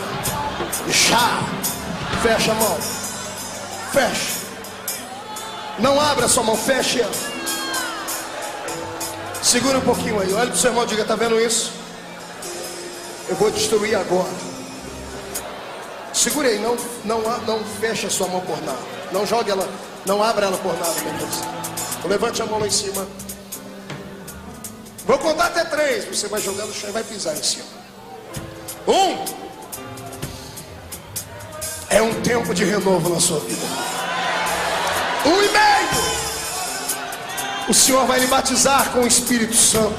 Já. Fecha a mão. Fecha. Não abra a sua mão, feche ela. Segura um pouquinho aí. Olha para o seu irmão e diga: está vendo isso? Eu vou destruir agora. Segure aí. Não feche a sua mão por nada. Não jogue ela. Não abra ela por nada, meu Deus. Levante a mão lá em cima. Vou contar até 3. Você vai jogar no chão e vai pisar em cima. 1. É um tempo de renovo na sua vida. 1,5. O Senhor vai lhe batizar com o Espírito Santo.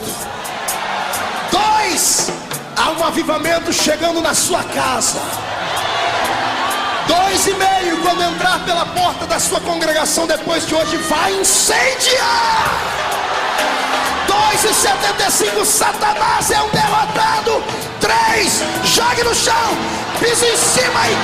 2. Há um avivamento chegando na sua casa. 2,5, quando entrar pela porta da sua congregação depois de hoje, vai incendiar. 2,75, Satanás é um derrotado. 3, jogue no chão, pisa em cima e...